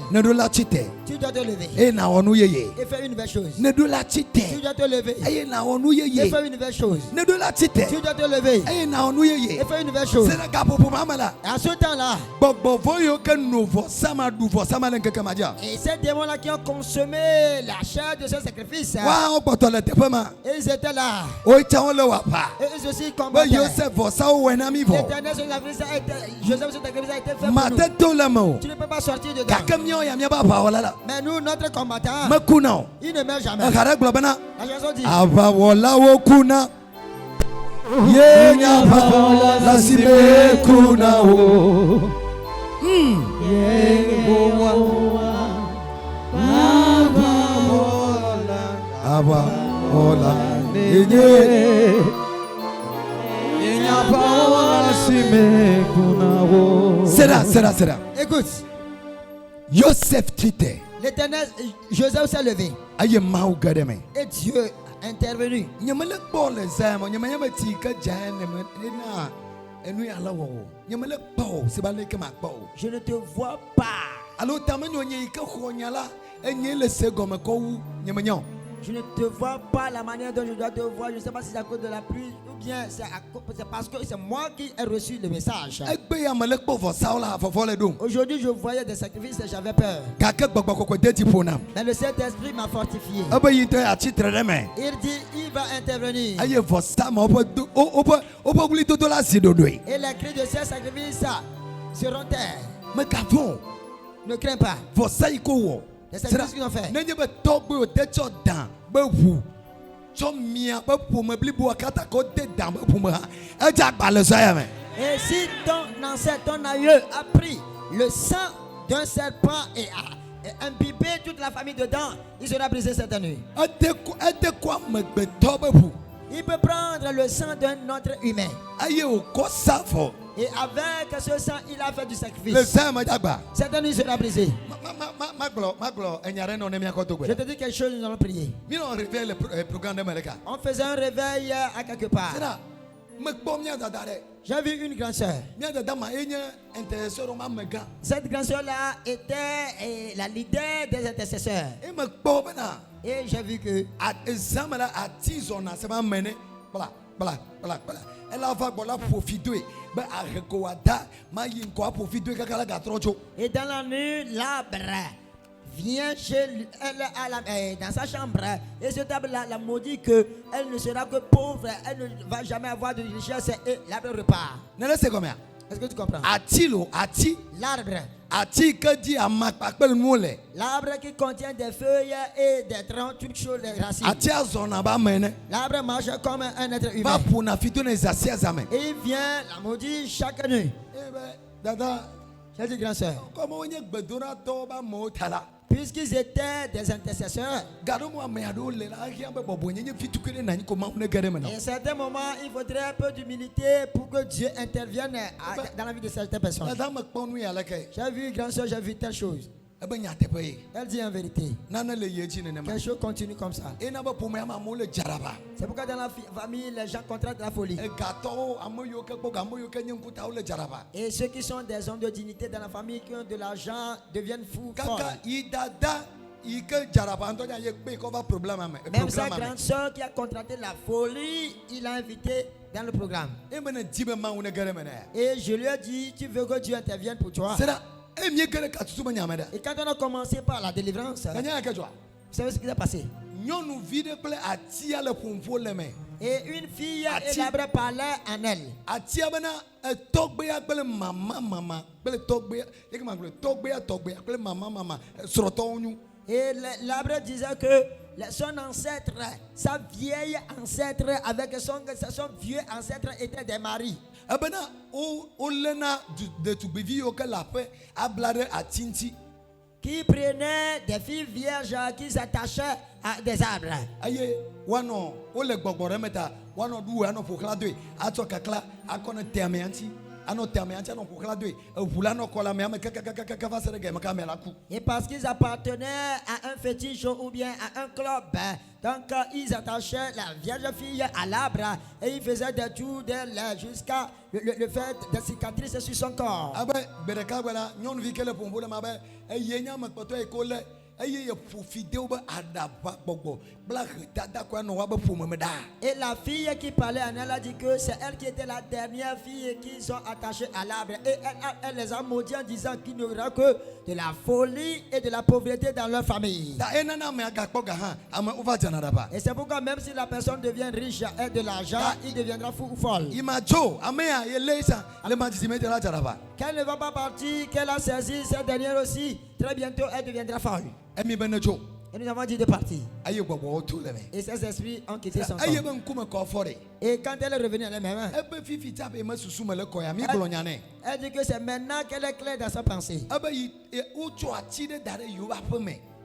Speaker 1: tu dois te lever.
Speaker 2: Et na onu yeye.
Speaker 1: Et fais une nouvelle chose.
Speaker 2: Ne do la
Speaker 1: Tu
Speaker 2: chite.
Speaker 1: dois te lever.
Speaker 2: Et na onu
Speaker 1: Et
Speaker 2: yeye.
Speaker 1: fais une nouvelle chose.
Speaker 2: Ne do la chite.
Speaker 1: Tu dois te lever.
Speaker 2: Et na onu yeye.
Speaker 1: Et fais une nouvelle chose.
Speaker 2: C'est la gapopo mamala.
Speaker 1: À ce temps-là,
Speaker 2: Bobo voyo que nouveau sama douvo sama lenke kamadia.
Speaker 1: et ces démons-là qui ont consommé la chair de ce sacrifice,
Speaker 2: Wa o poto le tepema.
Speaker 1: et ils étaient là.
Speaker 2: O cha le wapa.
Speaker 1: Et eux aussi
Speaker 2: Bo
Speaker 1: combattaient.
Speaker 2: Joseph vo sa o wena mi vo.
Speaker 1: L'éternel ce sacrifice a été, Joseph ce sacrifice a été fait pour nous.
Speaker 2: Mate to le mo.
Speaker 1: Tu ne peux pas sortir dedans.
Speaker 2: Kakemio ya mi ba pa wala la.
Speaker 1: Mais nous, notre combattant,
Speaker 2: Makuna.
Speaker 1: il ne meurt jamais.
Speaker 2: Akara globana.
Speaker 1: La chanson dit,
Speaker 2: Ava wala wo kuna. Ye nya pa la sime kuna wo. Ava wala enye. Sera.
Speaker 1: écoute,
Speaker 2: Joseph Tite.
Speaker 1: l'éternel, Joseph s'est levé.
Speaker 2: Aye mau gademe.
Speaker 1: Et Dieu a intervenu.
Speaker 2: Nyamale bol zamo nyamanya ti ka jane na enu ya lawo. Nyamale bol se ba le ke ma bol.
Speaker 1: Je ne te vois pas.
Speaker 2: Alo tamanyo nye ka khonyala enye le segome ko wu nyamanyo.
Speaker 1: Je ne te vois pas la manière dont je dois te voir. Je ne sais pas si c'est à cause de la pluie ou bien c'est parce que c'est moi qui ai reçu le message.
Speaker 2: Egbe ya male kpo vo saula fofo le dum.
Speaker 1: Aujourd'hui, je voyais des sacrifices et j'avais peur.
Speaker 2: Ka ke gbogbo kokko de ti ponam.
Speaker 1: Mais le Saint-Esprit m'a fortifié.
Speaker 2: Ebe yite a titre de me.
Speaker 1: Il dit, il va intervenir.
Speaker 2: Aye vo sama opo guli toto la sidodoi.
Speaker 1: Et les cris de ces sacrifices seront terres.
Speaker 2: Me ka fon
Speaker 1: Ne crains pas.
Speaker 2: vo sai ko wo.
Speaker 1: Les sacrifices qu'ils ont fait.
Speaker 2: Nenye be togbe o te cho dan be wu. Cho mia be pome blibo akata ko te dan be pome ha. E ja gba le so ya me.
Speaker 1: Et si ton ancêtre, ton aïeux a pris le sang d'un serpent et a imbibé toute la famille dedans, il sera brisé cette nuit.
Speaker 2: Ete kwa megbe to be wu.
Speaker 1: Il peut prendre le sang d'un autre humain.
Speaker 2: Aye o ko safo.
Speaker 1: Et avec ce sang, il a fait du
Speaker 2: Le
Speaker 1: sacrifice.
Speaker 2: sa ma jagba.
Speaker 1: Cette nuit sera brisée.
Speaker 2: Maglo enyare no ne mi akoto
Speaker 1: Je
Speaker 2: gbe.
Speaker 1: te dis quelque chose, nous allons prier.
Speaker 2: Mi on réveille le programme de Maleka.
Speaker 1: On faisait un réveil à quelque part.
Speaker 2: Sera me gbo mi adada re.
Speaker 1: J'ai vu une grande sœur.
Speaker 2: Mi adada ma enye intercesseur ma mega.
Speaker 1: Cette grande sœur-là était la leader des intercesseurs.
Speaker 2: E me gbo bana.
Speaker 1: Et j'ai vu que
Speaker 2: At examala atizona se ma mene. Bla. Elle a va bola profiter. Ben areko wada ma yin ko profiter kakala gatrocho.
Speaker 1: et dans la nuit, l'arbre vient chez lui, dans sa chambre et ce table-là la maudit qu'elle ne sera que pauvre, elle ne va jamais avoir de richesse et l'arbre repart.
Speaker 2: Nele c'est combien?
Speaker 1: Est-ce que tu comprends?
Speaker 2: Ati.
Speaker 1: L'arbre.
Speaker 2: Ati que dit à ma pakpel moule.
Speaker 1: L'arbre qui contient des feuilles et des troncs, toutes choses, des racines.
Speaker 2: Ati azona ba mene.
Speaker 1: L'arbre marche comme un être
Speaker 2: Va
Speaker 1: humain.
Speaker 2: pour na fito ne zasia zame.
Speaker 1: Et il vient la maudit chaque nuit.
Speaker 2: Eh ben dada
Speaker 1: J'ai dit grand soeur.
Speaker 2: comme on y gbedona to ba mo tala.
Speaker 1: Puisqu'ils étaient des intercesseurs,
Speaker 2: Gado mo me ado le la hi ambe bobo nyenye fitu kene na ko ma ne gare me na.
Speaker 1: à un certain moment, il faudrait un peu d'humilité pour que Dieu intervienne dans la vie de certaines personnes.
Speaker 2: Dada me kponu ya leke.
Speaker 1: J'ai vu grand soeur, j'ai vu telle chose.
Speaker 2: E ben ya tepe.
Speaker 1: Elle dit en vérité.
Speaker 2: Nana le yeji ne ma.
Speaker 1: Quelque chose continue comme ça.
Speaker 2: E na ba pour me ma mo le jaraba.
Speaker 1: C'est pourquoi dans la famille, les gens contractent la folie.
Speaker 2: E gato amoyo ke bo amoyo ke nyenkuta o le jaraba.
Speaker 1: Et ceux qui sont des hommes de dignité dans la famille, qui ont de l'argent, deviennent fous.
Speaker 2: Kaka
Speaker 1: folles.
Speaker 2: idada ike jaraba antonya ye pe ko va problème ame.
Speaker 1: Même sa grande soeur qui a contracté la folie, il l'a invité dans le programme.
Speaker 2: E mena dibe ma une gare me na.
Speaker 1: Et je lui ai dit, tu veux que Dieu intervienne pour toi.
Speaker 2: Sera e mi gare ka tutu ma nyameda.
Speaker 1: Et quand on a commencé par la délivrance,
Speaker 2: Kanya ke joa.
Speaker 1: vous savez ce qui s'est passé?
Speaker 2: Nyonu vide ple atia le pompo le me.
Speaker 1: Et une fille et
Speaker 2: Ati-
Speaker 1: l'arbre parlait en elle.
Speaker 2: Atia bana togbe ya ple mama ple togbe ya ke ma ple togbe ya ple mama sroto onyu.
Speaker 1: Et l'arbre disait que son ancêtre, sa vieille ancêtre avec son vieux ancêtre étaient des maris.
Speaker 2: Abana o lena de tu bevi o ke la pe ablare atinti.
Speaker 1: Qui prenaient des filles vierges qui s'attachaient à des arbres.
Speaker 2: Aye wano o le gbogbore meta wano du ano pokla do ato kakla akona temeanti ano temeanti ano pokla do vula no kola me ka va se rege maka me la ku.
Speaker 1: Et parce qu'ils appartenaient à un fétiche ou bien à un club, donc ils attachaient la vierge fille à l'arbre et ils faisaient des tours d'elle jusqu'à le fait des cicatrices sur son corps.
Speaker 2: Abe bereka wala nyon vi kele pombo le mabe e yenya makpoto e kole
Speaker 1: Et la fille qui parlait en elle a dit que c'est elle qui était la dernière fille qu'ils ont attachée à l'arbre. Et elle les a maudits en disant qu'il n'y aura que de la folie et de la pauvreté dans leur famille. Et c'est pourquoi même si la personne devient riche et de l'argent, il deviendra fou ou folle. Qu'elle ne va pas partir, qu'elle a saisi cette dernière aussi, très bientôt elle deviendra folle. Et nous avons dit de partir. Et ces esprits ont quitté son corps. Et quand elle est revenue à elle-même, elle dit que c'est maintenant qu'elle est claire dans sa pensée.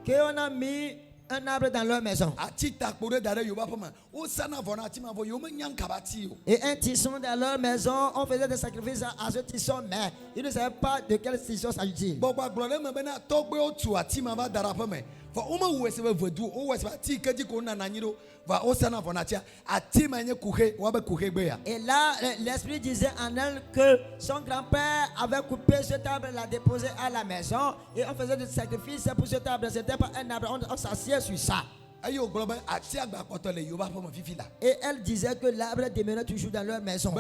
Speaker 1: Qu'on a mis un arbre dans leur maison. Et un tisson dans leur maison, on faisait des sacrifices à ce tisson, mais ils ne savaient pas de quel tisson s'agit-il. Et là, l'esprit disait en elle que son grand-père avait coupé cet arbre et l'a déposé à la maison. Et on faisait des sacrifices pour cet arbre. C'était pas un arbre, on s'assied sur ça. Et elle disait que l'arbre demeurait toujours dans leur maison.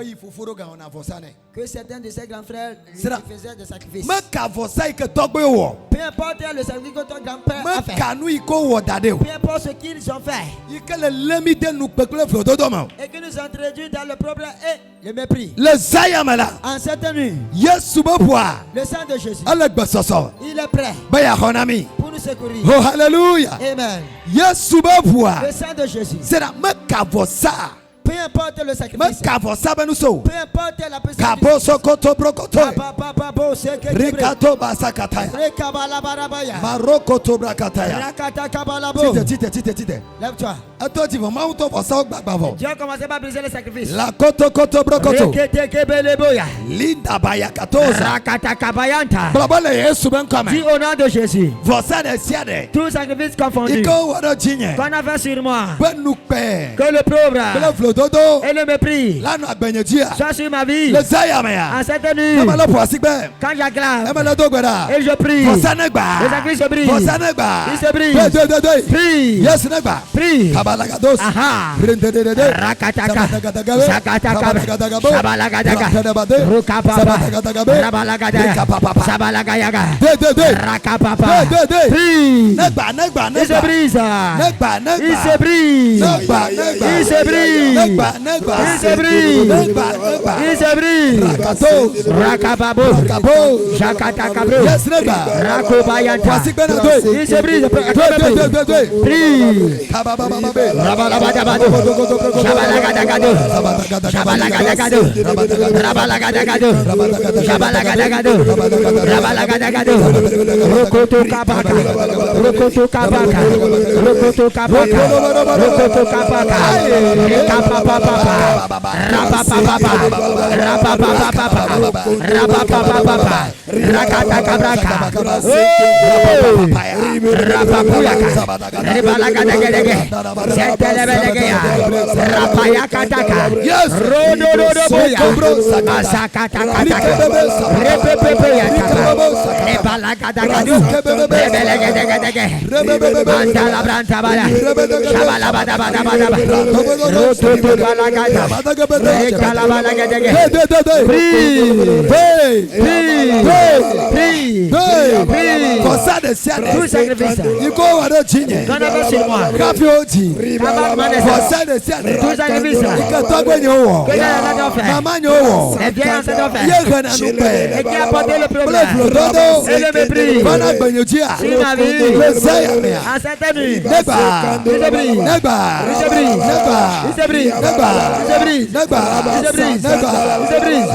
Speaker 1: Que certains de ses grands frères lui faisaient des sacrifices. Peu importe le sacrifice que ton grand-père a fait. Peu importe ce qu'ils ont fait. Et que nous introduisons dans le problème et le mépris. En cette nuit, le sang de Jésus, il est prêt pour nous secourir.
Speaker 2: Oh, hallelujah.
Speaker 1: Amen. Le sang de Jésus. Peu importe le sacrifice. Peu importe la personne. Lève-toi. Dieu a commencé par briser le sacrifice.
Speaker 2: Linda Bayakatoza.
Speaker 1: Dis au nom de Jésus. Tout sacrifice confondu qu'on a fait sur moi. Que le pauvre et le mépris soit sur ma vie. En cette nuit, quand j'acclame et je prie, le sacrifice se brise. Il se brise. Prie. Prie. Aha. Rakataka. Shakataka. Shabalagadaga. Rukapapa. Rabalagadaga. Shabalagayaga. Rakapapa. Prie. Il se brise. Il se brise. Il se brise. Il se brise. Il se brise. Rakababo. Shakatakabro. Rakobayanta. Il se brise. Prie. Rabalabadabado. Shabalagadagado. Shabalagadagado. Rabalagado. Shabalagadagado. Rabalagado. Rokoto kabaka. Rokoto kabaka. Rokoto kabaka. Rokoto kabaka. Rapapapapa. Rapapapapa. Rapapapapa. Rapapapapa. Rakatakabraka. Rapapuyaka. Rebalagadagade. Sentelebelegeya. Rapayakataka. Rodododoboya. Asakatakataka. Repepepeyataka. Rebalagadagadu. Rebelegadagade. Mandalabrantabala. Shabalabadabadabadaba. Rototobalagada. Rekalabalagade. Tout sacrifice qu'on a fait sur moi. Tout sacrifice que j'ai la faire. Les vieilles ancêtres ont fait. Et qui a porté le problème et le mépris sur ma vie. En cette nuit, il se brise. Il se brise. Il se brise. Il se brise. Il se brise. Il se brise.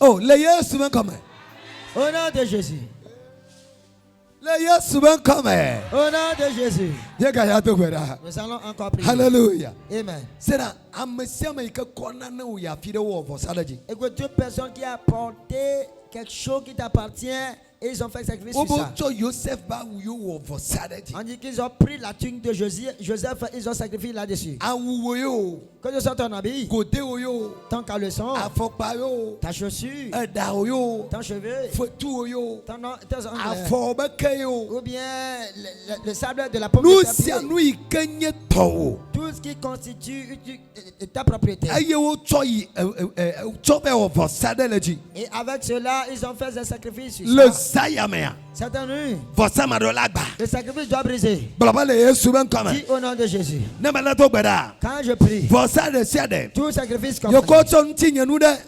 Speaker 2: Oh, les Jésus comme.
Speaker 1: Au nom de Jésus.
Speaker 2: Les Jésus comme.
Speaker 1: Au nom de Jésus. Nous allons encore prier.
Speaker 2: Hallelujah.
Speaker 1: Amen.
Speaker 2: C'est là.
Speaker 1: Et que toute personne qui a porté quelque chose qui t'appartient, et ils ont fait sacrifice sur ça. On dit qu'ils ont pris la tunique de Joseph, ils ont sacrifié là-dessus. Que ce soit ton habit, ton caleçon, ta chaussure, ton cheveu, ton ongles, ou bien le sable de la pomme de tout ce qui constitue ta propriété. Et avec cela, ils ont fait un sacrifice sur ça. Certaines nuits, le sacrifice doit briser. Dis au nom de Jésus. Quand je prie, tout sacrifice qu'on fait,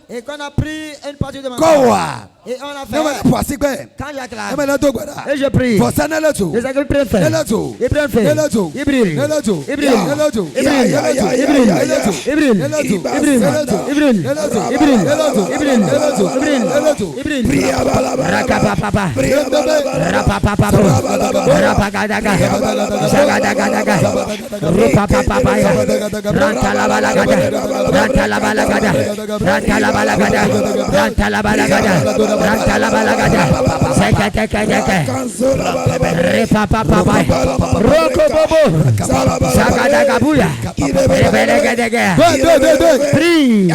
Speaker 1: et qu'on a pris une partie de ma part, et on a fait, quand j'acclame, et je prie, le sacrifice prend fait, il prend fait, il brille, il brille, il brille, il brille, il brille, il brille, il brille, il brille, il brille, il brille, Rakapapa, Rapapapa, Rapagadaga, Zagadagadaga, Rupapapa, Rantalabalagada, Rantalabalagada, Rantalabalagada, Rantalabalagada, Rantalabalagada, Sekateka, Repapapa, Rokobobo, Zagadagabuya, Rebelegadaga, Free.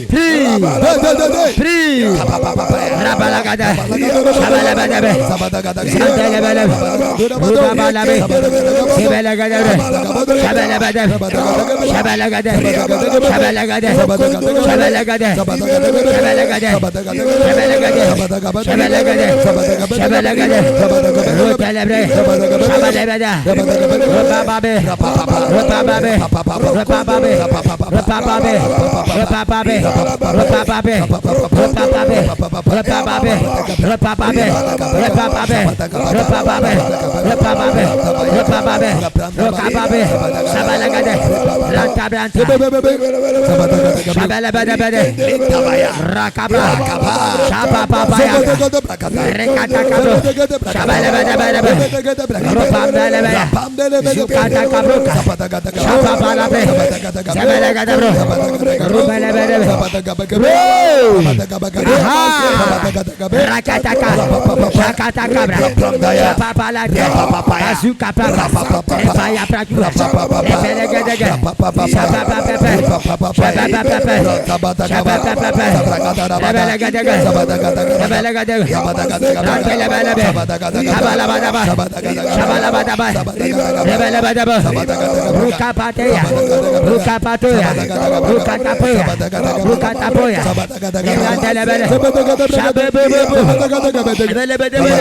Speaker 1: Prie, Rabalagada, Shabalabadabe, Santalabalabe, Rubabalabe, Sibelagadabe, Shabalabadabe, Shabalagada, Shabalagada, Shabalagada, Shabalagada, Shabalagada, Shabalagada, Rotalabre, Shabalabada, Rubababe, Rubababe, Rubababe, Rubababe, Repapabe, repapabe, repapabe, repapabe, repapabe, repapabe, repapabe, repapabe, repapabe, repapabe, Shabalagade, Rantabranta, Shabalabade, Rakaba, Shabapapaya, Rekatakabro, Shabalabade, Rupamdalebe, Zukatakabruka, Shabapalabe, Shabalagade, Rubelebelebe, Rakataka, Shakatakabra, Papalate, Azukapara, Epaya Pratura, Epelegedege, Shabapapepe, Shabapapepe, Shabapapepe, Epelegedege, Epelegedege, Rantelebelebe, Shabalabadaba, Shabalabadaba, Rebelebadaba, Rukapateya, Rukapatoya, Rukatapoya, Rukatapoya, Rantelebele, Shabebebebe, Rebelebedebe,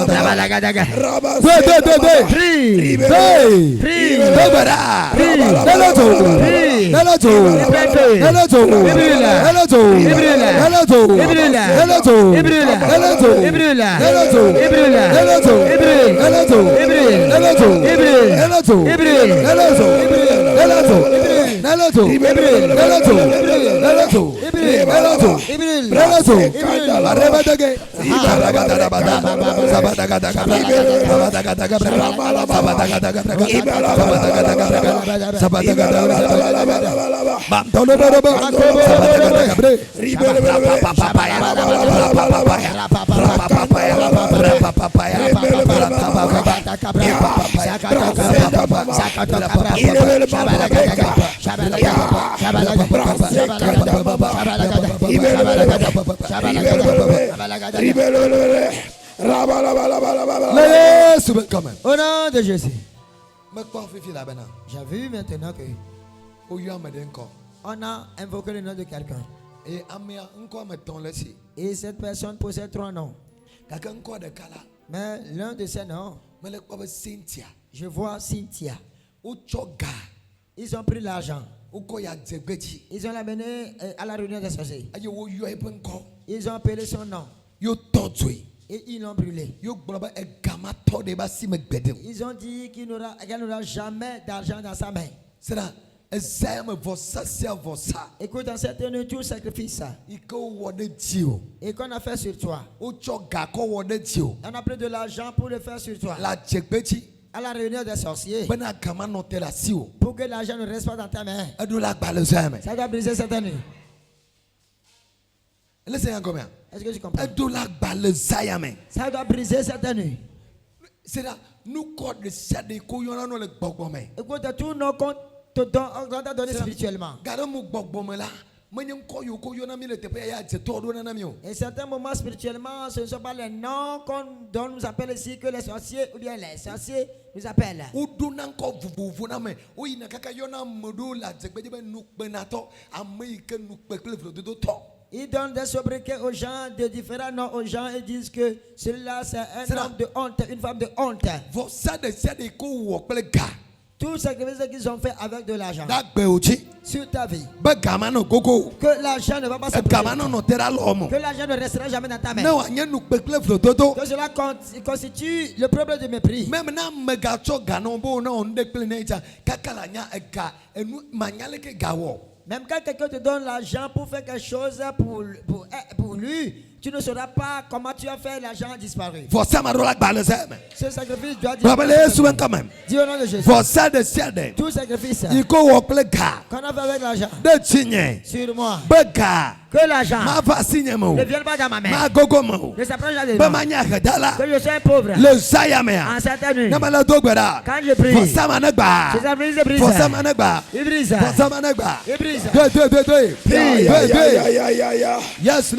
Speaker 1: Rabalagadaga, Free, free, free, free, Au nom de Jésus.
Speaker 2: J'ai vu
Speaker 1: maintenant que on a invoqué le nom de quelqu'un. Et cette personne possède 3 noms. Mais l'un de ces noms, je vois Cynthia. Ils ont pris l'argent. Ils ont l'amené à la réunion des sorciers. Ils ont appelé son nom. Et ils l'ont brûlé. Ils ont dit qu'elle n'aura jamais d'argent dans sa main. Écoute, dans cette nuit, tout sacrifice et qu'on a fait sur toi, on a pris de l'argent pour le faire sur toi. À la réunion des sorciers, pour que l'argent ne reste pas dans ta main, ça doit briser cette nuit. Est-ce que tu comprends? Ça doit briser cette nuit. Écoute, tous nos comptes on t'a donné spirituellement. Et certains moments spirituellement, ce ne sont pas les noms qu'on donne, nous appelle ici que les sorciers ou bien les sorciers nous appellent. Ils donnent des sobriquets aux gens, de différents noms aux gens et disent que celui-là c'est un homme de honte, une femme de honte. Tout ce qu'ils ont fait avec de l'argent sur ta vie, que l'argent ne va pas se briser, que l'argent ne restera jamais dans ta main, que cela constitue le problème de mépris. Même quand quelqu'un te donne l'argent pour faire quelque chose pour lui, tu ne sauras pas comment tu as fait l'argent disparaître. Ce sacrifice doit dire. Dis au nom de Jésus. Tout sacrifice qu'on a fait avec l'argent sur moi, que l'argent ne vienne pas dans ma main, ne s'approche pas de moi, que je sois pauvre en cette nuit. Quand je prie, je sacrifice de brise. Il brise.
Speaker 2: Yes,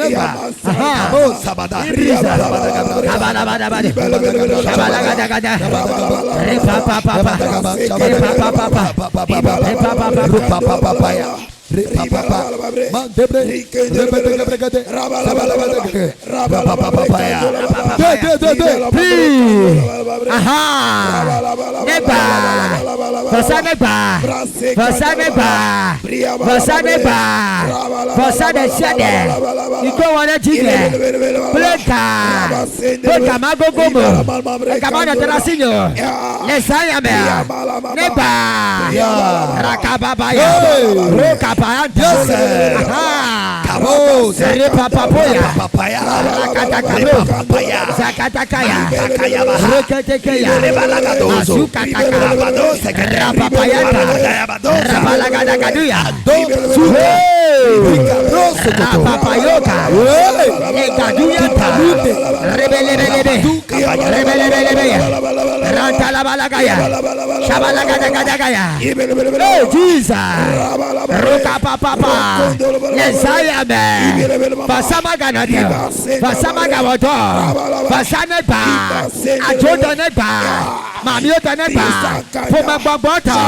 Speaker 1: Mamie Taneba, Poma Babata,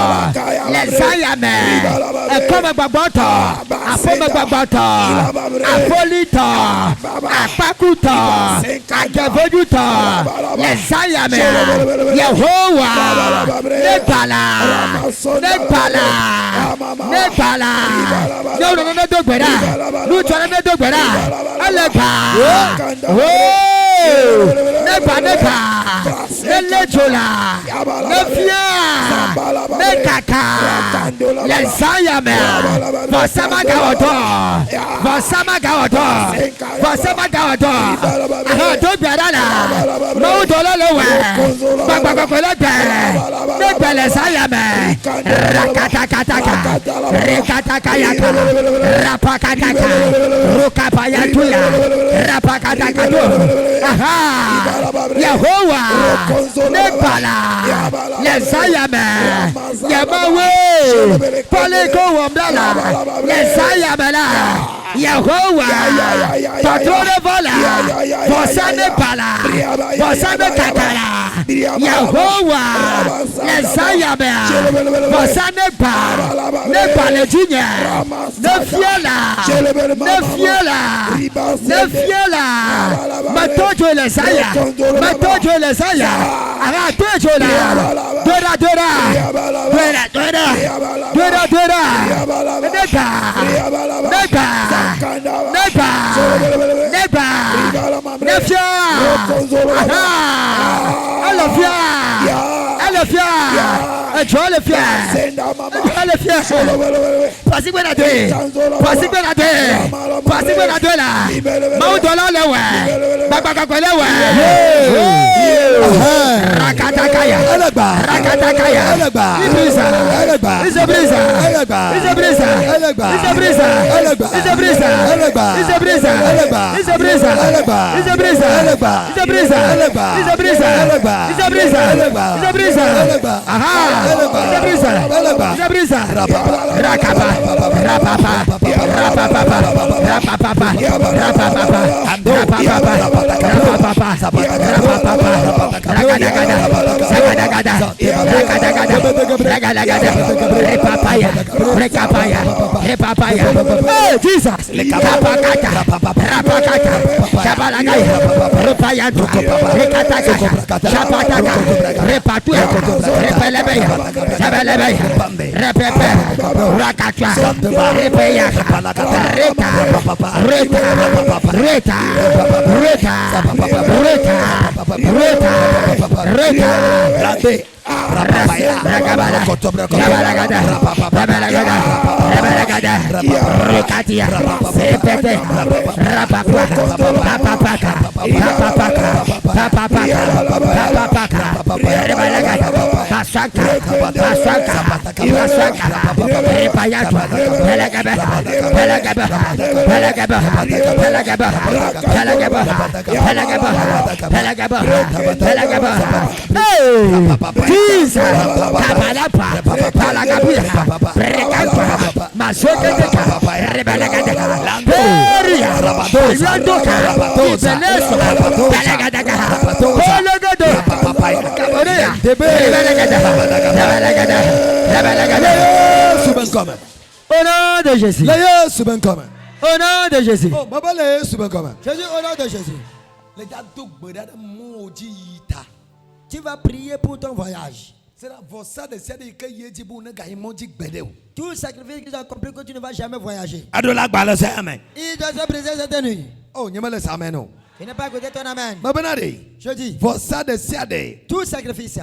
Speaker 1: Lesayame, Akoma Babata, Apoma Babata, Apolita, Apakuta, Agavoduta, Lesayame, Yehovah, Nepala, no, Alepa, Nepa, Nelejola, Nefia, Nekaka, Lesayame, Vasamagawato, don't be no dollar, Bagakolete, Nepelesayame, Rakatakataka, Rekatakayaka, Rapakataka, Rukapayatuya, Rapakatakato, aha, Yehovah, Nepala, Lesayame, Yamawe, Paleko Wambala, Lesayamela, Yehovah, Patrone Vala, Bosane Pala, Bosane Kakala, Yehovah, Lesayame, Bosane Pa, Nepale Junior, Nefiela, Matojo Lesaya, Aratojola, Dora, Neba, Nefia, Alafia, Alafia, Passing when I do, Mount Bagakolewa, Rakatakaya, Jesus, au nom de Jésus. Au nom de Jésus. Jésus, au nom de Jésus. Tu vas prier pour ton voyage. Tout sacrifice qu'ils ont accompli que tu ne vas jamais voyager. Il doit se briser cette nuit. Il n'est pas à côté de ton amen. Je dis, tout sacrifice.